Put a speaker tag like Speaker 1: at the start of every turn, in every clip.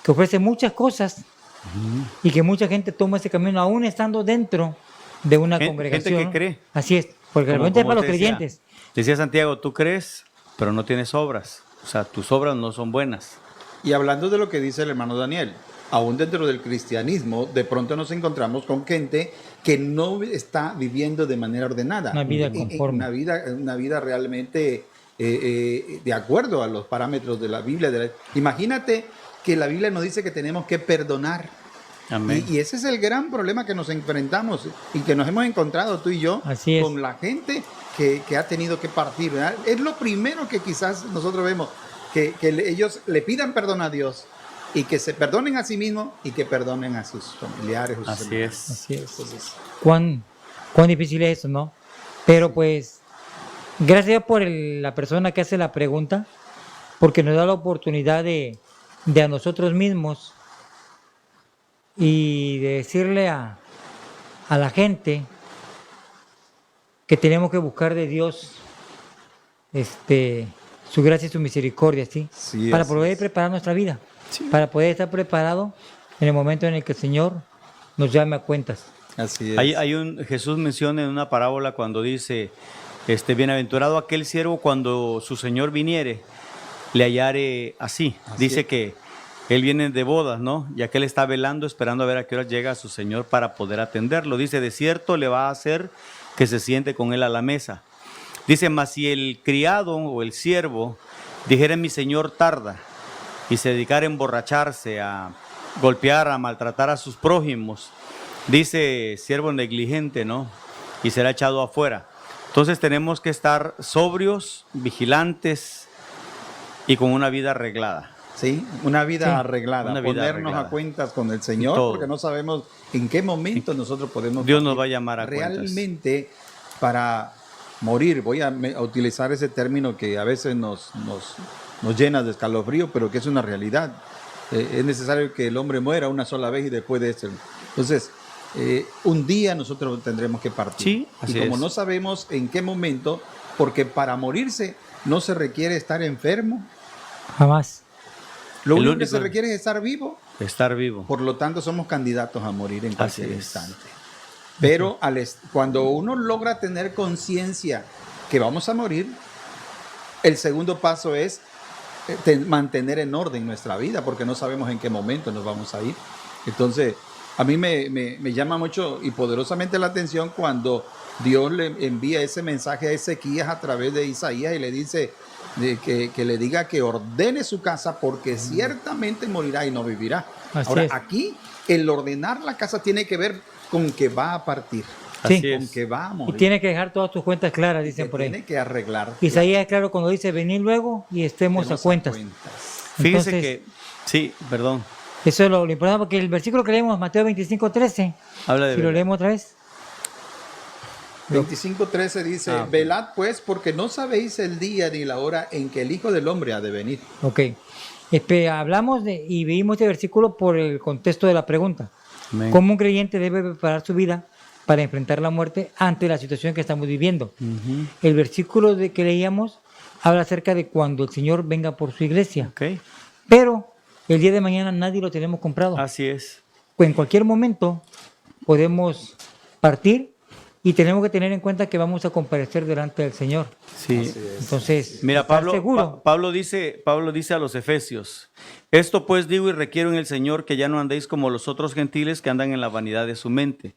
Speaker 1: que ofrece muchas cosas y que mucha gente toma ese camino aún estando dentro de una congregación.
Speaker 2: Gente que cree.
Speaker 1: Así es, porque realmente es para los creyentes.
Speaker 2: Decía Santiago, tú crees, pero no tienes obras. O sea, tus obras no son buenas.
Speaker 3: Y hablando de lo que dice el hermano Daniel, aún dentro del cristianismo, de pronto nos encontramos con gente que no está viviendo de manera ordenada.
Speaker 1: Una vida conforme.
Speaker 3: Una vida realmente de acuerdo a los parámetros de la Biblia. Imagínate que la Biblia nos dice que tenemos que perdonar.
Speaker 2: Amén.
Speaker 3: Y ese es el gran problema que nos enfrentamos y que nos hemos encontrado tú y yo con la gente que ha tenido que partir, ¿verdad? Es lo primero que quizás nosotros vemos, que ellos le pidan perdón a Dios y que se perdonen a sí mismos y que perdonen a sus familiares.
Speaker 2: Así es.
Speaker 1: Así es. Entonces, ¿cuán difícil es eso, no? Pero pues, gracias por la persona que hace la pregunta, porque nos da la oportunidad de a nosotros mismos y de decirle a la gente que tenemos que buscar de Dios su gracia y su misericordia, ¿sí?
Speaker 3: Sí,
Speaker 1: para poder preparar nuestra vida, para poder estar preparado en el momento en el que el Señor nos llame a cuentas.
Speaker 3: Así es.
Speaker 2: Jesús menciona en una parábola cuando dice, bienaventurado aquel siervo cuando su Señor viniere, le hallare así. Dice que él viene de bodas, ¿no? Y aquel está velando, esperando a ver a qué hora llega a su Señor para poder atenderlo. Dice, de cierto le va a hacer que se siente con él a la mesa. Dice, mas si el criado o el siervo dijera, mi Señor tarda, y se dedicara a emborracharse, a golpear, a maltratar a sus prójimos, dice, siervo negligente, ¿no? Y será echado afuera. Entonces tenemos que estar sobrios, vigilantes y con una vida arreglada.
Speaker 3: Sí, una vida arreglada,
Speaker 2: una vida
Speaker 3: ponernos
Speaker 2: arreglada.
Speaker 3: A cuentas con el Señor, porque no sabemos en qué momento nosotros podemos...
Speaker 2: Dios nos va a llamar a
Speaker 3: realmente cuentas. Para morir. Voy a utilizar ese término que a veces nos llena de escalofrío, pero que es una realidad. Es necesario que el hombre muera una sola vez y después de eso. Entonces, un día nosotros tendremos que partir.
Speaker 2: Sí, así
Speaker 3: y como
Speaker 2: es.
Speaker 3: no sabemos en qué momento, porque para morirse no se requiere estar enfermo.
Speaker 1: Jamás.
Speaker 3: Lo único que se requiere es estar vivo.
Speaker 2: Estar vivo.
Speaker 3: Por lo tanto, somos candidatos a morir en cualquier instante. Pero cuando uno logra tener conciencia que vamos a morir, el segundo paso es mantener en orden nuestra vida, porque no sabemos en qué momento nos vamos a ir. Entonces, a mí me llama mucho y poderosamente la atención cuando Dios le envía ese mensaje a Ezequías a través de Isaías y le dice que le diga que ordene su casa porque ciertamente morirá y no vivirá. Ahora, aquí el ordenar la casa tiene que ver con que va a partir.
Speaker 1: Sí.
Speaker 3: Con que va a morir.
Speaker 1: Y tiene que dejar todas tus cuentas claras, dicen por ahí.
Speaker 3: Tiene que arreglar.
Speaker 1: Isaías es claro cuando dice, venid luego y estemos a cuentas.
Speaker 2: Fíjese
Speaker 1: Entonces,
Speaker 2: que, sí, perdón.
Speaker 1: Eso es lo importante, porque el versículo que leemos, Mateo 25:13,
Speaker 2: habla de
Speaker 1: si lo leemos otra vez.
Speaker 3: 25:13 dice, velad pues, porque no sabéis el día ni la hora en que el Hijo del Hombre ha de venir.
Speaker 1: Ok. Hablamos y vimos este versículo por el contexto de la pregunta.
Speaker 2: Amén.
Speaker 1: ¿Cómo un creyente debe preparar su vida para enfrentar la muerte ante la situación que estamos viviendo? El versículo que leíamos habla acerca de cuando el Señor venga por su iglesia.
Speaker 2: Okay.
Speaker 1: Pero el día de mañana nadie lo tenemos comprado.
Speaker 2: Así es.
Speaker 1: En cualquier momento podemos partir y tenemos que tener en cuenta que vamos a comparecer delante del Señor.
Speaker 2: Sí.
Speaker 1: Entonces,
Speaker 2: mira,
Speaker 1: seguro.
Speaker 2: Pablo dice a los Efesios, esto pues digo y requiero en el Señor que ya no andéis como los otros gentiles que andan en la vanidad de su mente.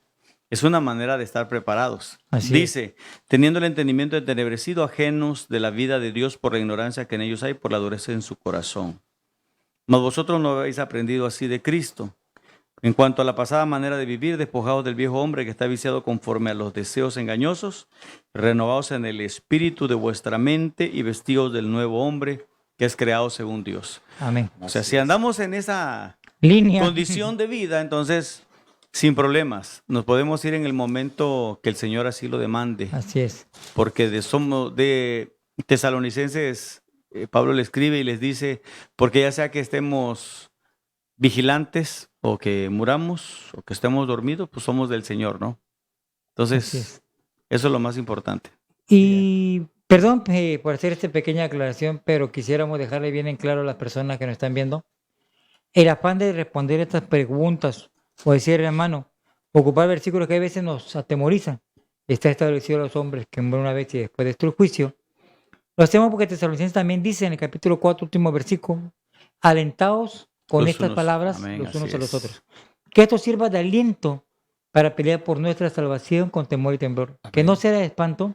Speaker 2: Es una manera de estar preparados. Dice, teniendo el entendimiento entenebrecido, ajenos de la vida de Dios por la ignorancia que en ellos hay, por la dureza en su corazón. Mas vosotros no habéis aprendido así de Cristo. En cuanto a la pasada manera de vivir, despojados del viejo hombre que está viciado conforme a los deseos engañosos, renovados en el espíritu de vuestra mente y vestidos del nuevo hombre que es creado según Dios.
Speaker 1: Amén.
Speaker 2: O sea, si andamos en esa condición de vida, entonces, sin problemas, nos podemos ir en el momento que el Señor así lo demande.
Speaker 1: Así es.
Speaker 2: Porque de Tesalonicenses, Pablo le escribe y les dice, porque ya sea que estemos vigilantes o que muramos o que estemos dormidos, pues somos del Señor, ¿no? Entonces, eso es lo más importante.
Speaker 1: Y perdón por hacer esta pequeña aclaración, pero quisiéramos dejarle bien en claro a las personas que nos están viendo el afán de responder estas preguntas o decir, hermano, ocupar versículos que a veces nos atemorizan. Está establecido a los hombres que mueren una vez y después de esto el juicio. Lo hacemos porque Tesalonicenses también dice en el capítulo 4, último versículo, alentaos con
Speaker 2: Los
Speaker 1: estas
Speaker 2: unos,
Speaker 1: palabras
Speaker 2: amén,
Speaker 1: los unos
Speaker 2: así
Speaker 1: a los
Speaker 2: es.
Speaker 1: otros. Que esto sirva de aliento para pelear por nuestra salvación con temor y temblor. Que no sea de espanto,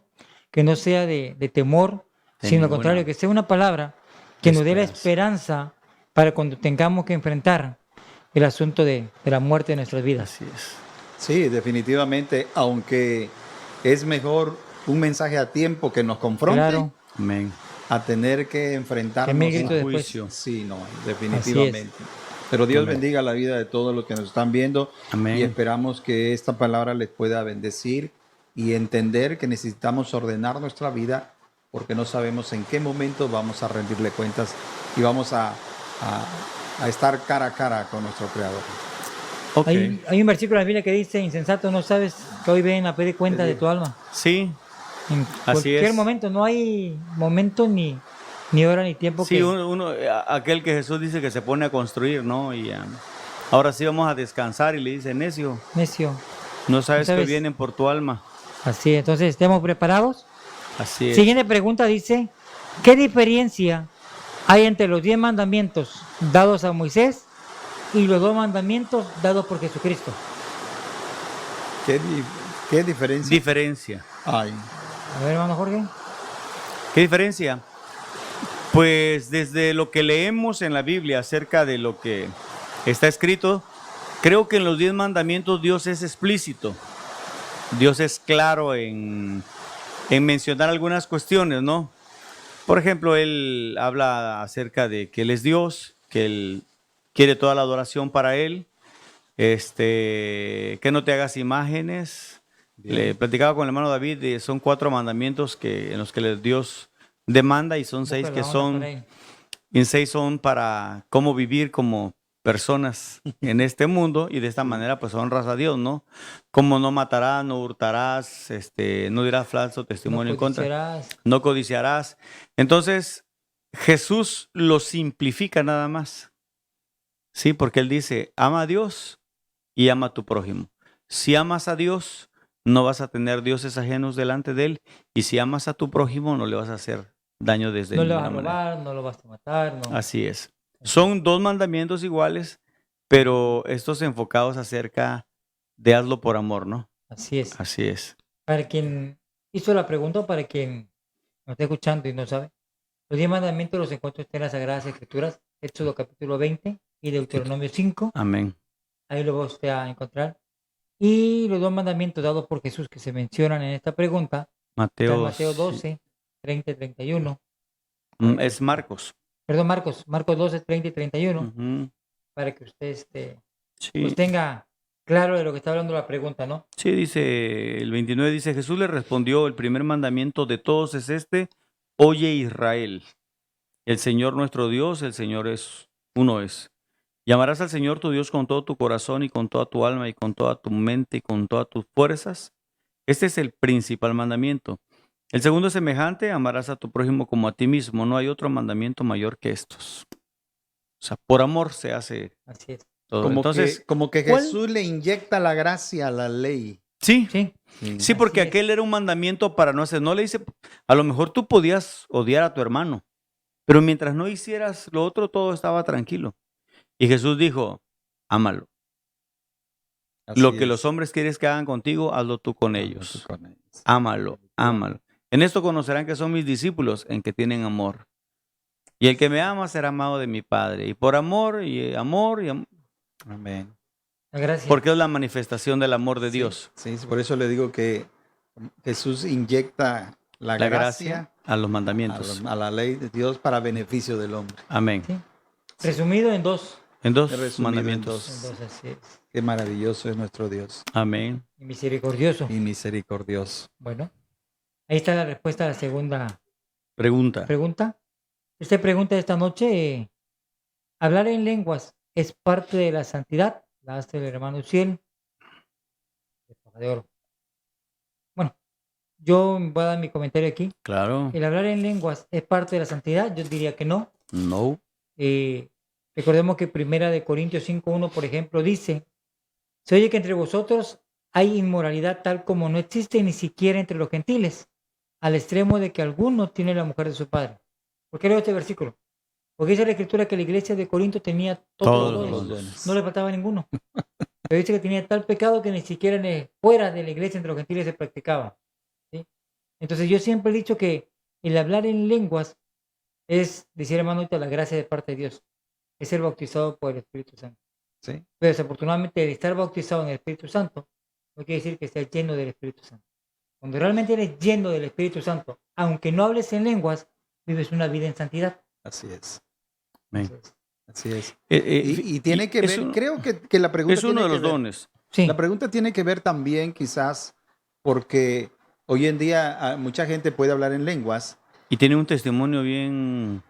Speaker 1: que no sea de temor,
Speaker 2: De
Speaker 1: sino al
Speaker 2: ninguna
Speaker 1: contrario, que sea una palabra que nos dé la esperanza para cuando tengamos que enfrentar el asunto de la muerte de nuestras vidas.
Speaker 2: Así es.
Speaker 3: Sí, definitivamente, aunque es mejor un mensaje a tiempo que nos confronte
Speaker 1: Claro,
Speaker 2: Amén.
Speaker 3: a tener que
Speaker 1: que
Speaker 3: enfrentarnos
Speaker 1: me
Speaker 3: a
Speaker 1: grito después.
Speaker 2: Juicio.
Speaker 3: Sí, no, definitivamente. Pero Dios bendiga la vida de todos los que nos están viendo
Speaker 2: Amén.
Speaker 3: y esperamos que esta palabra les pueda bendecir y entender que necesitamos ordenar nuestra vida porque no sabemos en qué momento vamos a rendirle cuentas y vamos a estar cara a cara con nuestro Creador.
Speaker 2: Ok.
Speaker 1: Hay un versículo en la Biblia que dice, insensato, no sabes que hoy ven a pedir cuenta de tu alma.
Speaker 2: Sí,
Speaker 1: En
Speaker 2: Así
Speaker 1: cualquier
Speaker 2: es.
Speaker 1: momento, no hay momento ni hora ni tiempo
Speaker 2: sí,
Speaker 1: que...
Speaker 2: aquel que Jesús dice que se pone a construir, ¿no? Y ahora sí vamos a descansar y le dice, necio,
Speaker 1: Necio.
Speaker 2: no sabes que
Speaker 1: sabes.
Speaker 2: vienen por tu alma.
Speaker 1: Así, entonces, ¿estemos preparados?
Speaker 2: Así es.
Speaker 1: Siguiente pregunta dice, ¿qué diferencia hay entre los 10 mandamientos dados a Moisés y los 2 mandamientos dados por Jesucristo?
Speaker 3: ¿Qué diferencia?
Speaker 2: Diferencia.
Speaker 3: Hay?
Speaker 1: A ver, hermano Jorge.
Speaker 2: ¿Qué diferencia? Pues desde lo que leemos en la Biblia acerca de lo que está escrito, creo que en los 10 mandamientos Dios es explícito. Dios es claro en mencionar algunas cuestiones, ¿no? Por ejemplo, Él habla acerca de que Él es Dios, que Él quiere toda la adoración para Él, que no te hagas imágenes. Le platicaba con el hermano David, son 4 mandamientos en los que Dios demanda y son 6 que son, y 6 son para cómo vivir como personas en este mundo y de esta manera pues honras a Dios, ¿no? Como no matarás, no hurtarás, no dirás falso testimonio en contra, no codiciarás. Entonces Jesús lo simplifica nada más, sí, porque él dice, ama a Dios y ama a tu prójimo. Si amas a Dios, no vas a tener dioses ajenos delante de él, y si amas a tu prójimo, no le vas a hacer daño desde
Speaker 1: no le vas a
Speaker 2: ninguna
Speaker 1: robar,
Speaker 2: manera.
Speaker 1: no lo vas a matar. No.
Speaker 2: Así es. Son 2 mandamientos iguales, pero estos enfocados acerca de hazlo por amor, ¿no?
Speaker 1: Así es.
Speaker 2: Así es.
Speaker 1: Para quien hizo la pregunta, para quien nos está escuchando y no sabe, los 10 mandamientos los encuentro en las Sagradas Escrituras, Éxodo capítulo 20 y Deuteronomio 5.
Speaker 2: Amén.
Speaker 1: Ahí lo va usted a encontrar. Y los 2 mandamientos dados por Jesús que se mencionan en esta pregunta,
Speaker 2: Mateo
Speaker 1: 12, 30 y 31.
Speaker 2: Es Marcos.
Speaker 1: Perdón, Marcos 12, 30 y 31,
Speaker 2: Ujú.
Speaker 1: para que usted
Speaker 2: Sí.
Speaker 1: pues tenga claro de lo que está hablando la pregunta, ¿no?
Speaker 2: Sí, dice el 29, dice, Jesús le respondió, el primer mandamiento de todos es oye Israel, el Señor nuestro Dios, el Señor uno es. Y amarás al Señor tu Dios con todo tu corazón y con toda tu alma y con toda tu mente y con todas tus fuerzas. Este es el principal mandamiento. El segundo es semejante, amarás a tu prójimo como a ti mismo. No hay otro mandamiento mayor que estos. O sea, por amor se hace
Speaker 1: Así es.
Speaker 2: todo.
Speaker 3: Como
Speaker 2: Entonces,
Speaker 3: que
Speaker 2: ¿cuál?
Speaker 3: Jesús le inyecta la gracia a la ley.
Speaker 2: Sí,
Speaker 1: Sí,
Speaker 2: sí, porque
Speaker 1: así es.
Speaker 2: aquel era un mandamiento para no hacer. No le dice, a lo mejor tú podías odiar a tu hermano, pero mientras no hicieras lo otro, todo estaba tranquilo. Y Jesús dijo, ámalo. Lo que los hombres quieres que hagan contigo, hazlo tú con ellos. Ámalo, ámalo. En esto conocerán que son mis discípulos, en que tienen amor. Y el que me ama será amado de mi Padre. Y por amor y amor y amor.
Speaker 3: Amén.
Speaker 1: Gracias.
Speaker 2: Porque es la manifestación del amor de
Speaker 3: Sí,
Speaker 2: Dios.
Speaker 3: Sí, por eso le digo que Jesús inyecta la gracia
Speaker 2: a los mandamientos.
Speaker 3: a la ley de Dios para beneficio del hombre.
Speaker 2: Amén.
Speaker 1: Sí. Resumido en 2.
Speaker 2: En 2
Speaker 3: Resumido en
Speaker 2: mandamientos.
Speaker 3: dos.
Speaker 1: En 2, así es.
Speaker 3: Qué maravilloso es nuestro Dios
Speaker 2: Amén.
Speaker 1: Y misericordioso.
Speaker 3: y misericordioso.
Speaker 1: Bueno, ahí está la respuesta a la segunda
Speaker 2: Pregunta.
Speaker 1: pregunta. Esta pregunta de esta noche, ¿hablar en lenguas es parte de la santidad? La hace el hermano Uciel, de Paja de Oro. Bueno, yo voy a dar mi comentario aquí.
Speaker 2: Claro.
Speaker 1: ¿El hablar en lenguas es parte de la santidad? Yo diría que no.
Speaker 2: No.
Speaker 1: Recordemos que Primera de Corintios 5:1, por ejemplo, dice: se oye que entre vosotros hay inmoralidad tal como no existe ni siquiera entre los gentiles, al extremo de que alguno tiene la mujer de su padre. ¿Por qué leo este versículo? Porque dice la Escritura que la iglesia de Corinto tenía todos
Speaker 2: Todos
Speaker 1: los
Speaker 2: los
Speaker 1: dones,
Speaker 2: dones.
Speaker 1: no le faltaba ninguno. Pero dice que tenía tal pecado que ni siquiera fuera de la iglesia entre los gentiles se practicaba, ¿sí? Entonces yo siempre he dicho que el hablar en lenguas es, decía el hermano ahorita, la gracia de parte de Dios, es ser bautizado por el Espíritu Santo.
Speaker 3: Sí.
Speaker 1: Pero desafortunadamente el estar bautizado en el Espíritu Santo no quiere decir que estés lleno del Espíritu Santo. Cuando realmente eres lleno del Espíritu Santo, aunque no hables en lenguas, vives una vida en santidad.
Speaker 3: Así es.
Speaker 2: Amén.
Speaker 1: Entonces,
Speaker 3: Así es.
Speaker 2: Y
Speaker 3: Y tiene que
Speaker 2: es
Speaker 3: ver,
Speaker 2: uno,
Speaker 3: creo que la pregunta
Speaker 2: es uno
Speaker 3: tiene
Speaker 2: de
Speaker 3: que
Speaker 2: los
Speaker 3: ver.
Speaker 2: dones.
Speaker 1: sí,
Speaker 3: La pregunta tiene que ver también quizás porque hoy en día mucha gente puede hablar en lenguas,
Speaker 2: Y tiene un testimonio bien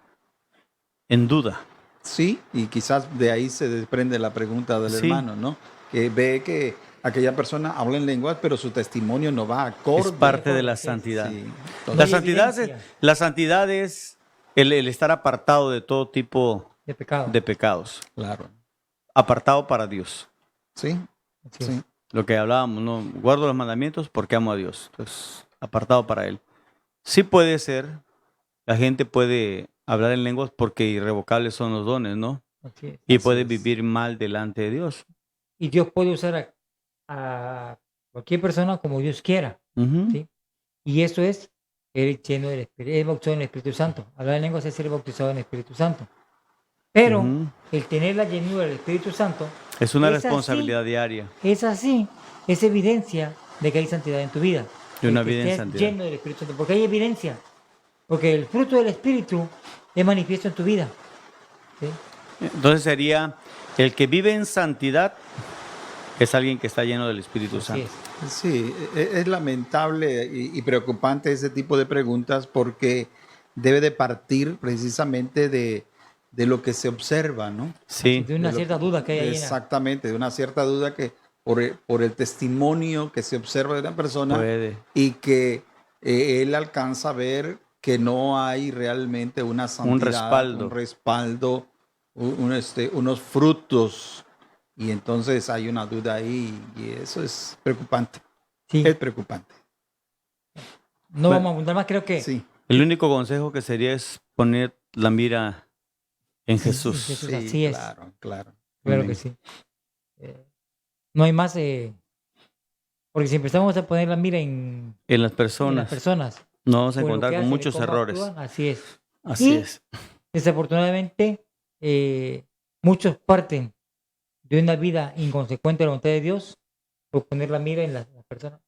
Speaker 2: en duda.
Speaker 3: sí, y quizás de ahí se desprende la pregunta del
Speaker 2: Sí.
Speaker 3: hermano, ¿no? Que ve que aquella persona habla en lenguas, pero su testimonio no va acorde.
Speaker 2: Es parte de la
Speaker 1: Así es.
Speaker 2: santidad.
Speaker 3: Sí,
Speaker 1: No
Speaker 2: La
Speaker 1: hay
Speaker 2: santidad,
Speaker 1: evidencia
Speaker 2: la santidad es el estar apartado de todo tipo
Speaker 1: de pecado.
Speaker 2: de pecados.
Speaker 3: claro.
Speaker 2: Apartado para Dios.
Speaker 3: Sí,
Speaker 1: Así
Speaker 3: sí.
Speaker 1: es.
Speaker 2: Lo que hablábamos, ¿no? Guardo los mandamientos porque amo a Dios. Entonces, apartado para Él. Sí puede ser, la gente puede hablar en lenguas porque irrevocables son los dones, ¿no?
Speaker 1: Así es.
Speaker 2: Y
Speaker 3: Así
Speaker 2: puede
Speaker 3: es.
Speaker 2: vivir mal delante de Dios.
Speaker 1: Y Dios puede usar a cualquier persona como Dios quiera,
Speaker 2: Ujú.
Speaker 1: ¿sí? Y eso es el lleno del Espíritu, el bautizado en el Espíritu Santo. Hablar en lenguas es ser bautizado en el Espíritu Santo. Pero
Speaker 2: Ujú.
Speaker 1: el tener la llenura del Espíritu Santo
Speaker 2: Es una
Speaker 1: es así,
Speaker 2: responsabilidad diaria
Speaker 1: es así, es evidencia de que hay santidad en tu vida.
Speaker 2: de una
Speaker 1: El que
Speaker 2: vida en
Speaker 1: estés
Speaker 2: santidad.
Speaker 1: lleno del Espíritu Santo, porque hay evidencia, porque el fruto del Espíritu es manifiesto en tu vida, ¿sí?
Speaker 2: Entonces sería, el que vive en santidad es alguien que está lleno del Espíritu
Speaker 1: Así
Speaker 2: Santo.
Speaker 1: es.
Speaker 3: Sí, es lamentable y preocupante ese tipo de preguntas porque debe de partir precisamente de lo que se observa, ¿no?
Speaker 2: Sí,
Speaker 1: De una
Speaker 3: De lo
Speaker 1: cierta duda que hay ahí en la-
Speaker 3: exactamente, de una cierta duda que por el testimonio que se observa de una persona
Speaker 2: puede.
Speaker 3: y que él alcanza a ver que no hay realmente una santidad, un respaldo, unos frutos. Y entonces hay una duda ahí y eso es preocupante.
Speaker 1: Sí,
Speaker 3: Es preocupante.
Speaker 1: no
Speaker 2: Bueno,
Speaker 1: vamos a abundar más, creo que
Speaker 3: Sí,
Speaker 2: El único consejo que sería es poner la mira en
Speaker 1: sí,
Speaker 2: Jesús.
Speaker 1: Jesús.
Speaker 3: sí,
Speaker 1: Así es.
Speaker 3: claro, claro.
Speaker 1: Claro
Speaker 2: Amén.
Speaker 1: que sí. No hay más, porque si empezamos a poner la mira
Speaker 2: En las
Speaker 1: en las
Speaker 2: personas
Speaker 1: personas
Speaker 2: nos vamos a
Speaker 1: o en lo
Speaker 2: encontrar
Speaker 1: que
Speaker 2: con
Speaker 1: hacen y
Speaker 2: muchos
Speaker 1: cómo
Speaker 2: errores.
Speaker 1: actúan, así es.
Speaker 2: Así
Speaker 1: Y
Speaker 2: es.
Speaker 1: desafortunadamente, muchos parten de una vida inconsecuente a la voluntad de Dios por poner la mira en las personas.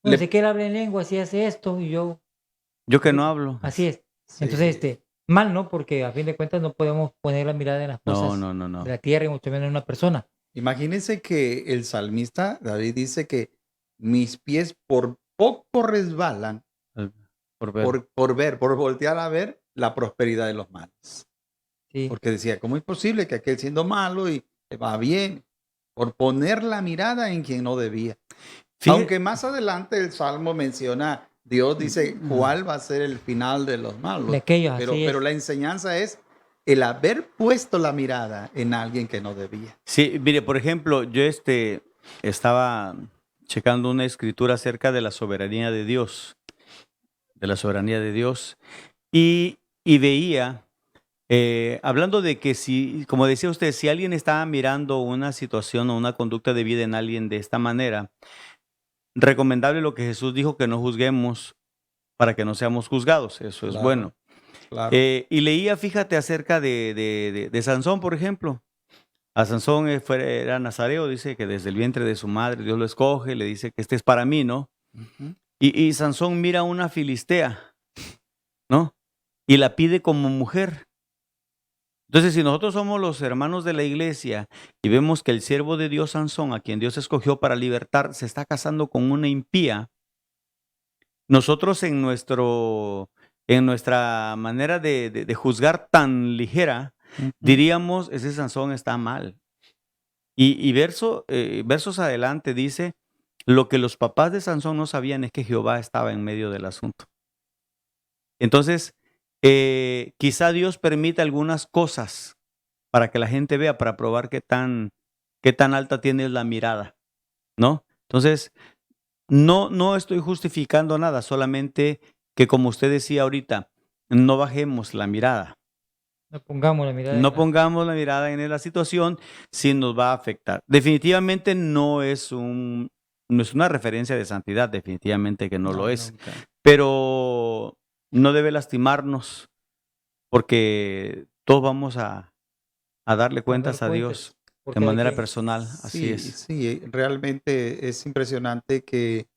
Speaker 1: No
Speaker 3: Le-
Speaker 1: sé qué él habla en lengua, si hace esto, y yo.
Speaker 2: Yo que no hablo.
Speaker 1: Así es.
Speaker 3: sí.
Speaker 1: Entonces, mal, ¿no? Porque a fin de cuentas no podemos poner la mirada en las
Speaker 2: No,
Speaker 1: cosas
Speaker 2: no, no, no.
Speaker 1: de la tierra y mucho menos en una persona.
Speaker 3: Imagínense que el salmista David dice que mis pies por poco resbalan
Speaker 2: Por ver.
Speaker 3: por voltear a ver la prosperidad de los malos.
Speaker 1: Sí,
Speaker 3: Porque decía, ¿cómo es posible que aquel siendo malo y le va bien? Por poner la mirada en quien no debía.
Speaker 2: Fíjate-
Speaker 3: Aunque más adelante el Salmo menciona, Dios dice cuál va a ser el final de los malos.
Speaker 1: de aquellos,
Speaker 3: Pero,
Speaker 1: así
Speaker 3: pero
Speaker 1: es.
Speaker 3: la enseñanza es el haber puesto la mirada en alguien que no debía.
Speaker 2: Sí, mire, por ejemplo, yo estaba checando una escritura acerca de la soberanía de Dios, y veía, hablando de que si, como decía usted, si alguien estaba mirando una situación o una conducta de vida en alguien de esta manera, recomendable lo que Jesús dijo, que no juzguemos para que no seamos juzgados, eso es
Speaker 3: Claro,
Speaker 2: bueno.
Speaker 3: claro.
Speaker 2: Y leía, fíjate, acerca de Sansón, por ejemplo. A Sansón era nazareo, dice que desde el vientre de su madre Dios lo escoge, le dice que este es para mí, ¿no?
Speaker 3: Ujú.
Speaker 2: Y Sansón mira a una filistea, ¿no? Y la pide como mujer. Entonces, si nosotros somos los hermanos de la iglesia y vemos que el siervo de Dios Sansón, a quien Dios escogió para libertar, se está casando con una impía, nosotros en nuestra manera de juzgar tan ligera, diríamos, ese Sansón está mal. Y versos adelante dice, lo que los papás de Sansón no sabían es que Jehová estaba en medio del asunto. Entonces, quizá Dios permite algunas cosas para que la gente vea, para probar qué tan alta tienes la mirada, ¿no? Entonces, no estoy justificando nada, solamente que como usted decía ahorita, no bajemos la mirada.
Speaker 1: No pongamos la mirada
Speaker 2: No
Speaker 1: en la...
Speaker 2: pongamos la mirada en la situación si nos va a afectar. Definitivamente no es una referencia de santidad, definitivamente que no lo es.
Speaker 3: nunca.
Speaker 2: Pero no debe lastimarnos porque todos vamos a darle cuentas a Dios de
Speaker 1: porque hay
Speaker 2: manera
Speaker 1: que-
Speaker 2: personal. Así es.
Speaker 3: Sí, realmente es impresionante que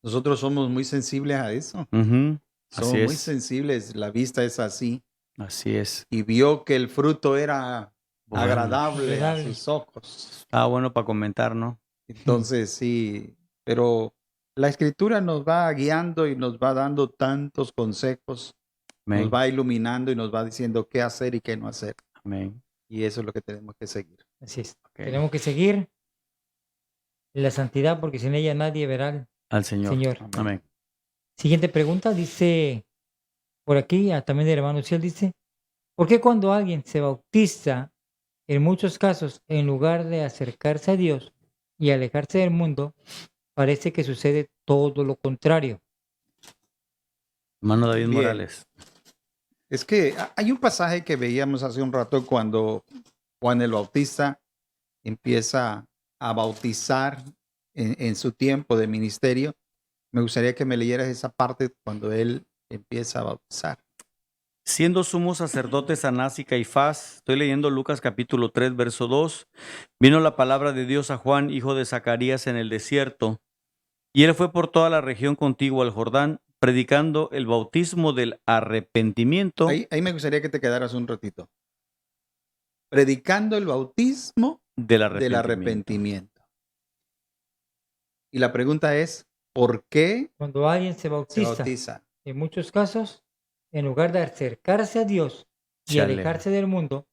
Speaker 3: nosotros somos muy sensibles a eso.
Speaker 2: Ujú,
Speaker 3: Somos
Speaker 2: así
Speaker 3: muy
Speaker 2: es.
Speaker 3: sensibles, la vista es así.
Speaker 2: Así es.
Speaker 3: Y vio que el fruto era
Speaker 2: Bueno.
Speaker 3: agradable a
Speaker 1: Agradable.
Speaker 3: sus ojos.
Speaker 2: Está bueno para comentar, ¿no?
Speaker 3: Entonces, sí, pero la escritura nos va guiando y nos va dando tantos consejos,
Speaker 2: Amén.
Speaker 3: nos va iluminando y nos va diciendo qué hacer y qué no hacer.
Speaker 2: Amén.
Speaker 3: Y eso es lo que tenemos que seguir.
Speaker 1: Así es.
Speaker 2: Ok.
Speaker 1: Tenemos que seguir la santidad porque sin ella nadie verá
Speaker 2: Al Señor.
Speaker 1: Señor.
Speaker 2: Amén.
Speaker 1: Siguiente pregunta, dice por aquí, también del hermano Ciel, dice, ¿por qué cuando alguien se bautiza, en muchos casos, en lugar de acercarse a Dios y alejarse del mundo, parece que sucede todo lo contrario?
Speaker 2: Hermano David
Speaker 3: Bien.
Speaker 2: Morales.
Speaker 3: Es que hay un pasaje que veíamos hace un rato cuando Juan el Bautista empieza a bautizar en su tiempo de ministerio. Me gustaría que me leyeras esa parte cuando él empieza a bautizar.
Speaker 2: Siendo sumos sacerdotes Anás y Caifás, estoy leyendo Lucas capítulo 3, verso 2, vino la palabra de Dios a Juan, hijo de Zacarías, en el desierto, y él fue por toda la región contigua al Jordán, predicando el bautismo del arrepentimiento.
Speaker 3: Ahí me gustaría que te quedaras un ratito. Predicando el bautismo
Speaker 2: Del
Speaker 3: del arrepentimiento. Y la pregunta es, ¿por qué
Speaker 1: Cuando alguien se
Speaker 3: se
Speaker 1: bautiza,
Speaker 3: bautiza?
Speaker 1: en muchos casos, en lugar de acercarse a Dios y
Speaker 2: Se aleja.
Speaker 1: alejarse del mundo,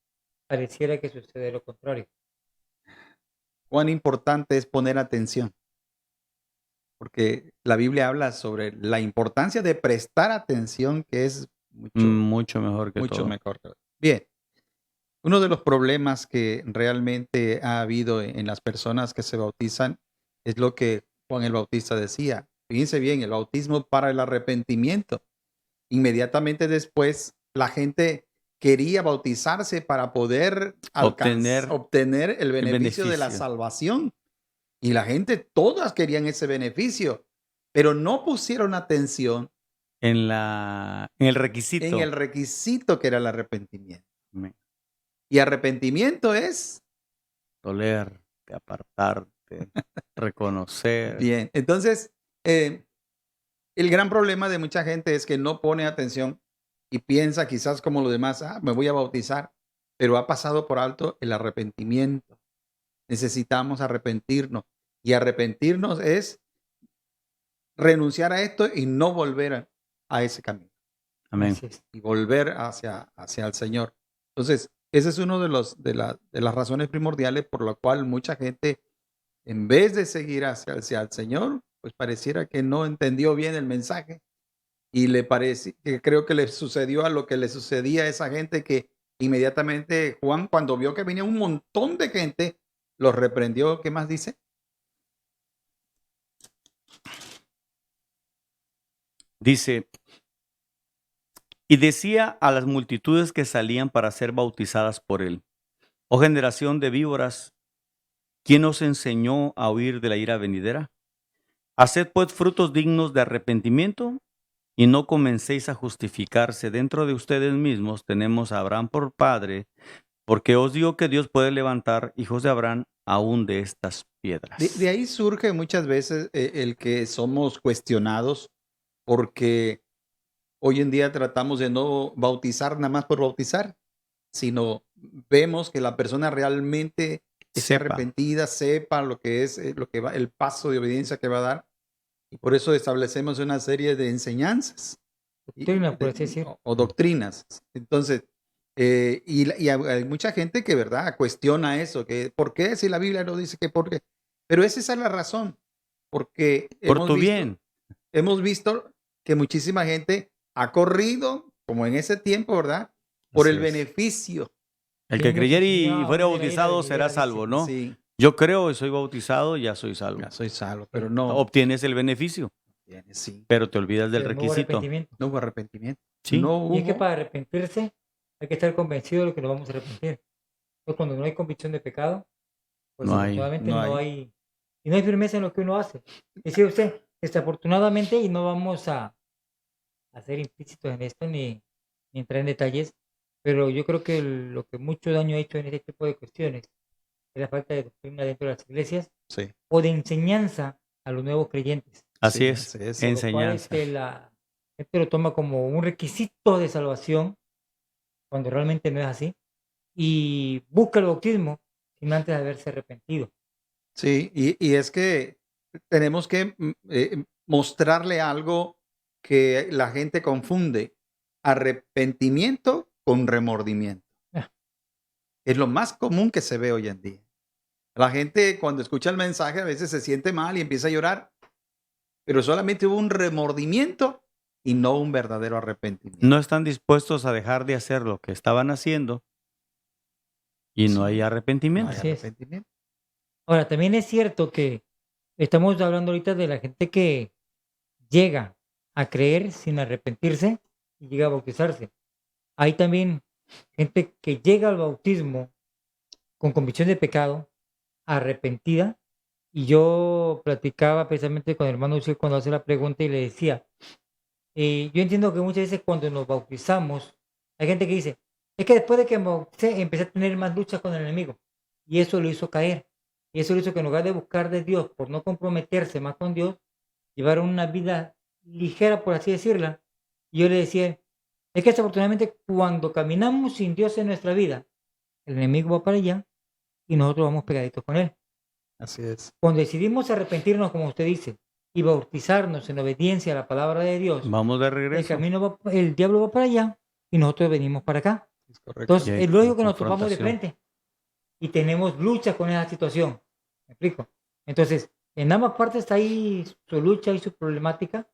Speaker 1: pareciera que sucede lo contrario.
Speaker 3: Cuán importante es poner atención. Porque la Biblia habla sobre la importancia de prestar atención, que es
Speaker 2: Mucho mejor que
Speaker 3: mucho
Speaker 2: todo.
Speaker 3: mejor. Bien, uno de los problemas que realmente ha habido en las personas que se bautizan es lo que Juan el Bautista decía. Fíjense bien, el bautismo para el arrepentimiento. Inmediatamente después, la gente quería bautizarse para poder obtener el beneficio de la
Speaker 2: beneficio.
Speaker 3: salvación. Y la gente, todas querían ese beneficio, pero no pusieron atención
Speaker 2: En el requisito.
Speaker 3: en el requisito que era el arrepentimiento.
Speaker 2: Amén.
Speaker 3: Y arrepentimiento es...
Speaker 2: Dolerte, apartarte, reconocer.
Speaker 3: Bien, entonces, el gran problema de mucha gente es que no pone atención y piensa quizás como los demás, me voy a bautizar, pero ha pasado por alto el arrepentimiento. Necesitamos arrepentirnos. Y arrepentirnos es renunciar a esto y no volver a ese camino.
Speaker 2: Amén.
Speaker 1: Así es.
Speaker 3: Y volver hacia el Señor. Entonces, ese es uno de las razones primordiales por la cual mucha gente, en vez de seguir hacia el Señor, pues pareciera que no entendió bien el mensaje y le parece que creo que le sucedió a lo que le sucedía a esa gente que inmediatamente Juan, cuando vio que venía un montón de gente, los reprendió. ¿Qué más dice?
Speaker 2: Dice, y decía a las multitudes que salían para ser bautizadas por él, oh generación de víboras, ¿quién os enseñó a huir de la ira venidera? Haced pues frutos dignos de arrepentimiento y no comencéis a justificarse dentro de ustedes mismos. Tenemos a Abraham por padre, porque os digo que Dios puede levantar hijos de Abraham aún de estas piedras.
Speaker 3: De ahí surge muchas veces el que somos cuestionados porque hoy en día tratamos de no bautizar nada más por bautizar, sino vemos que la persona realmente esté
Speaker 2: Sepa.
Speaker 3: arrepentida, sepa lo que es lo que va, el paso de obediencia que va a dar. Y por eso establecemos una serie de enseñanzas
Speaker 1: Doctrina, por así decir.
Speaker 3: o doctrinas. Entonces, y hay mucha gente que, ¿verdad?, cuestiona eso, que ¿por qué si la Biblia no dice que por qué? Pero esa es la razón, porque
Speaker 2: Por tu bien.
Speaker 3: hemos visto que muchísima gente ha corrido, como en ese tiempo, ¿verdad?, por
Speaker 2: Así
Speaker 3: el
Speaker 2: es.
Speaker 3: beneficio.
Speaker 2: El que
Speaker 1: tiene
Speaker 2: creyere y
Speaker 1: posibilidad
Speaker 2: fuera
Speaker 1: de ir a
Speaker 2: bautizado
Speaker 1: vivir
Speaker 2: será
Speaker 1: a
Speaker 2: salvo,
Speaker 1: Dios.
Speaker 2: ¿no?
Speaker 3: Sí,
Speaker 2: Yo creo y soy bautizado, ya soy salvo.
Speaker 3: ya soy salvo, pero no,
Speaker 2: Obtienes el beneficio,
Speaker 3: sí,
Speaker 2: pero te olvidas del
Speaker 1: Pero no hubo
Speaker 2: requisito.
Speaker 1: arrepentimiento.
Speaker 3: no hubo arrepentimiento.
Speaker 2: Sí.
Speaker 3: No
Speaker 1: Y es que
Speaker 3: hubo,
Speaker 1: para arrepentirse hay que estar convencido de lo que nos vamos a arrepentir. Entonces, cuando no hay convicción de pecado, pues
Speaker 2: No hay.
Speaker 1: desafortunadamente
Speaker 3: no
Speaker 1: no
Speaker 3: hay.
Speaker 1: hay, y no hay firmeza en lo que uno hace. Decía usted, desafortunadamente, y no vamos a ser implícitos en esto ni entrar en detalles, pero yo creo que lo que mucho daño ha hecho en este tipo de cuestiones es la falta de doctrina dentro de las iglesias
Speaker 3: Sí,
Speaker 1: o de enseñanza a los nuevos creyentes.
Speaker 2: Así
Speaker 3: sí,
Speaker 2: es,
Speaker 3: así es.
Speaker 1: Por lo cual
Speaker 2: enseñanza.
Speaker 1: la gente lo toma como un requisito de salvación cuando realmente no es así y busca el bautismo sin antes de haberse arrepentido.
Speaker 3: Sí, y es que tenemos que mostrarle algo que la gente confunde: arrepentimiento con remordimiento.
Speaker 1: Ah,
Speaker 3: Es lo más común que se ve hoy en día. La gente cuando escucha el mensaje a veces se siente mal y empieza a llorar, pero solamente hubo un remordimiento y no un verdadero arrepentimiento.
Speaker 2: No están dispuestos a dejar de hacer lo que estaban haciendo y no hay
Speaker 3: Sí, no hay
Speaker 2: arrepentimiento.
Speaker 1: Así es.
Speaker 3: arrepentimiento.
Speaker 1: Ahora, también es cierto que estamos hablando ahorita de la gente que llega a creer sin arrepentirse y llega a bautizarse. Hay también gente que llega al bautismo con convicción de pecado, arrepentida, y yo platicaba precisamente con el hermano Uche cuando hace la pregunta y le decía, yo entiendo que muchas veces cuando nos bautizamos, hay gente que dice, es que después de que me bauticé empecé a tener más luchas con el enemigo, y eso lo hizo caer, y eso lo hizo que en lugar de buscar de Dios por no comprometerse más con Dios, llevar una vida ligera, por así decirla. Y yo le decía, es que desafortunadamente cuando caminamos sin Dios en nuestra vida, el enemigo va para allá y nosotros vamos pegaditos con él.
Speaker 3: Así es.
Speaker 1: Cuando decidimos arrepentirnos, como usted dice, y bautizarnos en obediencia a la palabra de Dios,
Speaker 2: Vamos de
Speaker 1: el
Speaker 2: regreso.
Speaker 1: el diablo va para allá y nosotros venimos para acá.
Speaker 3: Es correcto.
Speaker 1: Entonces,
Speaker 2: Y hay
Speaker 1: es lógico que nos topamos de
Speaker 2: confrontación.
Speaker 1: frente y tenemos lucha con esa situación. ¿Me explico? Entonces, en ambas partes está ahí su lucha y su problemática.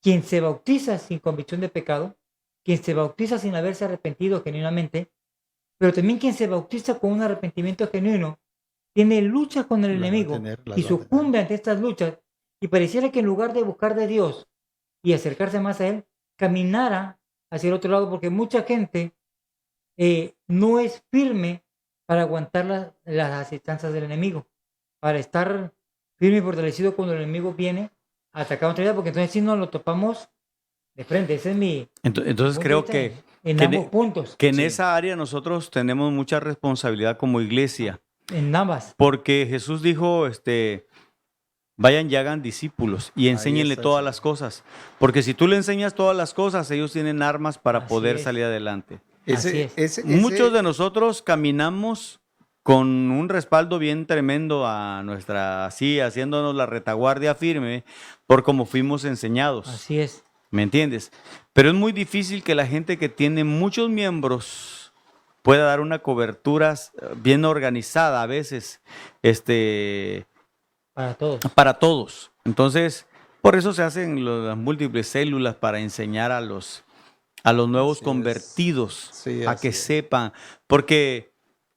Speaker 1: Quien se bautiza sin convicción de pecado, quien se bautiza sin haberse arrepentido genuinamente, pero también quien se bautiza con un arrepentimiento genuino, tiene lucha con el
Speaker 3: Las va a
Speaker 1: enemigo
Speaker 3: tener, las
Speaker 1: y
Speaker 3: va a tener.
Speaker 1: sucumbe ante estas luchas y pareciera que en lugar de buscar de Dios y acercarse más a Él, caminara hacia el otro lado porque mucha gente no es firme para aguantar las asechanzas del enemigo, para estar firme y fortalecido cuando el enemigo viene a atacar nuestra vida, porque entonces sí nos lo topamos de frente. Ese es mi
Speaker 2: Entonces
Speaker 1: punto de
Speaker 2: creo
Speaker 1: vista
Speaker 2: que,
Speaker 1: en
Speaker 2: que,
Speaker 1: ambos
Speaker 2: en,
Speaker 1: puntos,
Speaker 2: que en
Speaker 3: Sí.
Speaker 2: esa área nosotros tenemos mucha responsabilidad como iglesia,
Speaker 1: en ambas.
Speaker 2: porque Jesús dijo, vayan y hagan discípulos y enséñenle
Speaker 3: está,
Speaker 2: todas
Speaker 3: sí.
Speaker 2: las cosas, porque si tú le enseñas todas las cosas, ellos tienen armas para
Speaker 1: Así
Speaker 2: poder
Speaker 1: es.
Speaker 2: salir adelante.
Speaker 1: Así es.
Speaker 2: Muchos de nosotros caminamos con un respaldo bien tremendo a nuestra, así, haciéndonos la retaguardia firme por como fuimos enseñados.
Speaker 1: Así es.
Speaker 2: ¿Me entiendes? Pero es muy difícil que la gente que tiene muchos miembros pueda dar una cobertura bien organizada a veces,
Speaker 1: Para todos.
Speaker 2: para todos. Entonces, por eso se hacen las múltiples células para enseñar a los nuevos
Speaker 3: Así es.
Speaker 2: convertidos
Speaker 3: Sí,
Speaker 2: a
Speaker 3: así
Speaker 2: que
Speaker 3: es.
Speaker 2: sepan. Porque,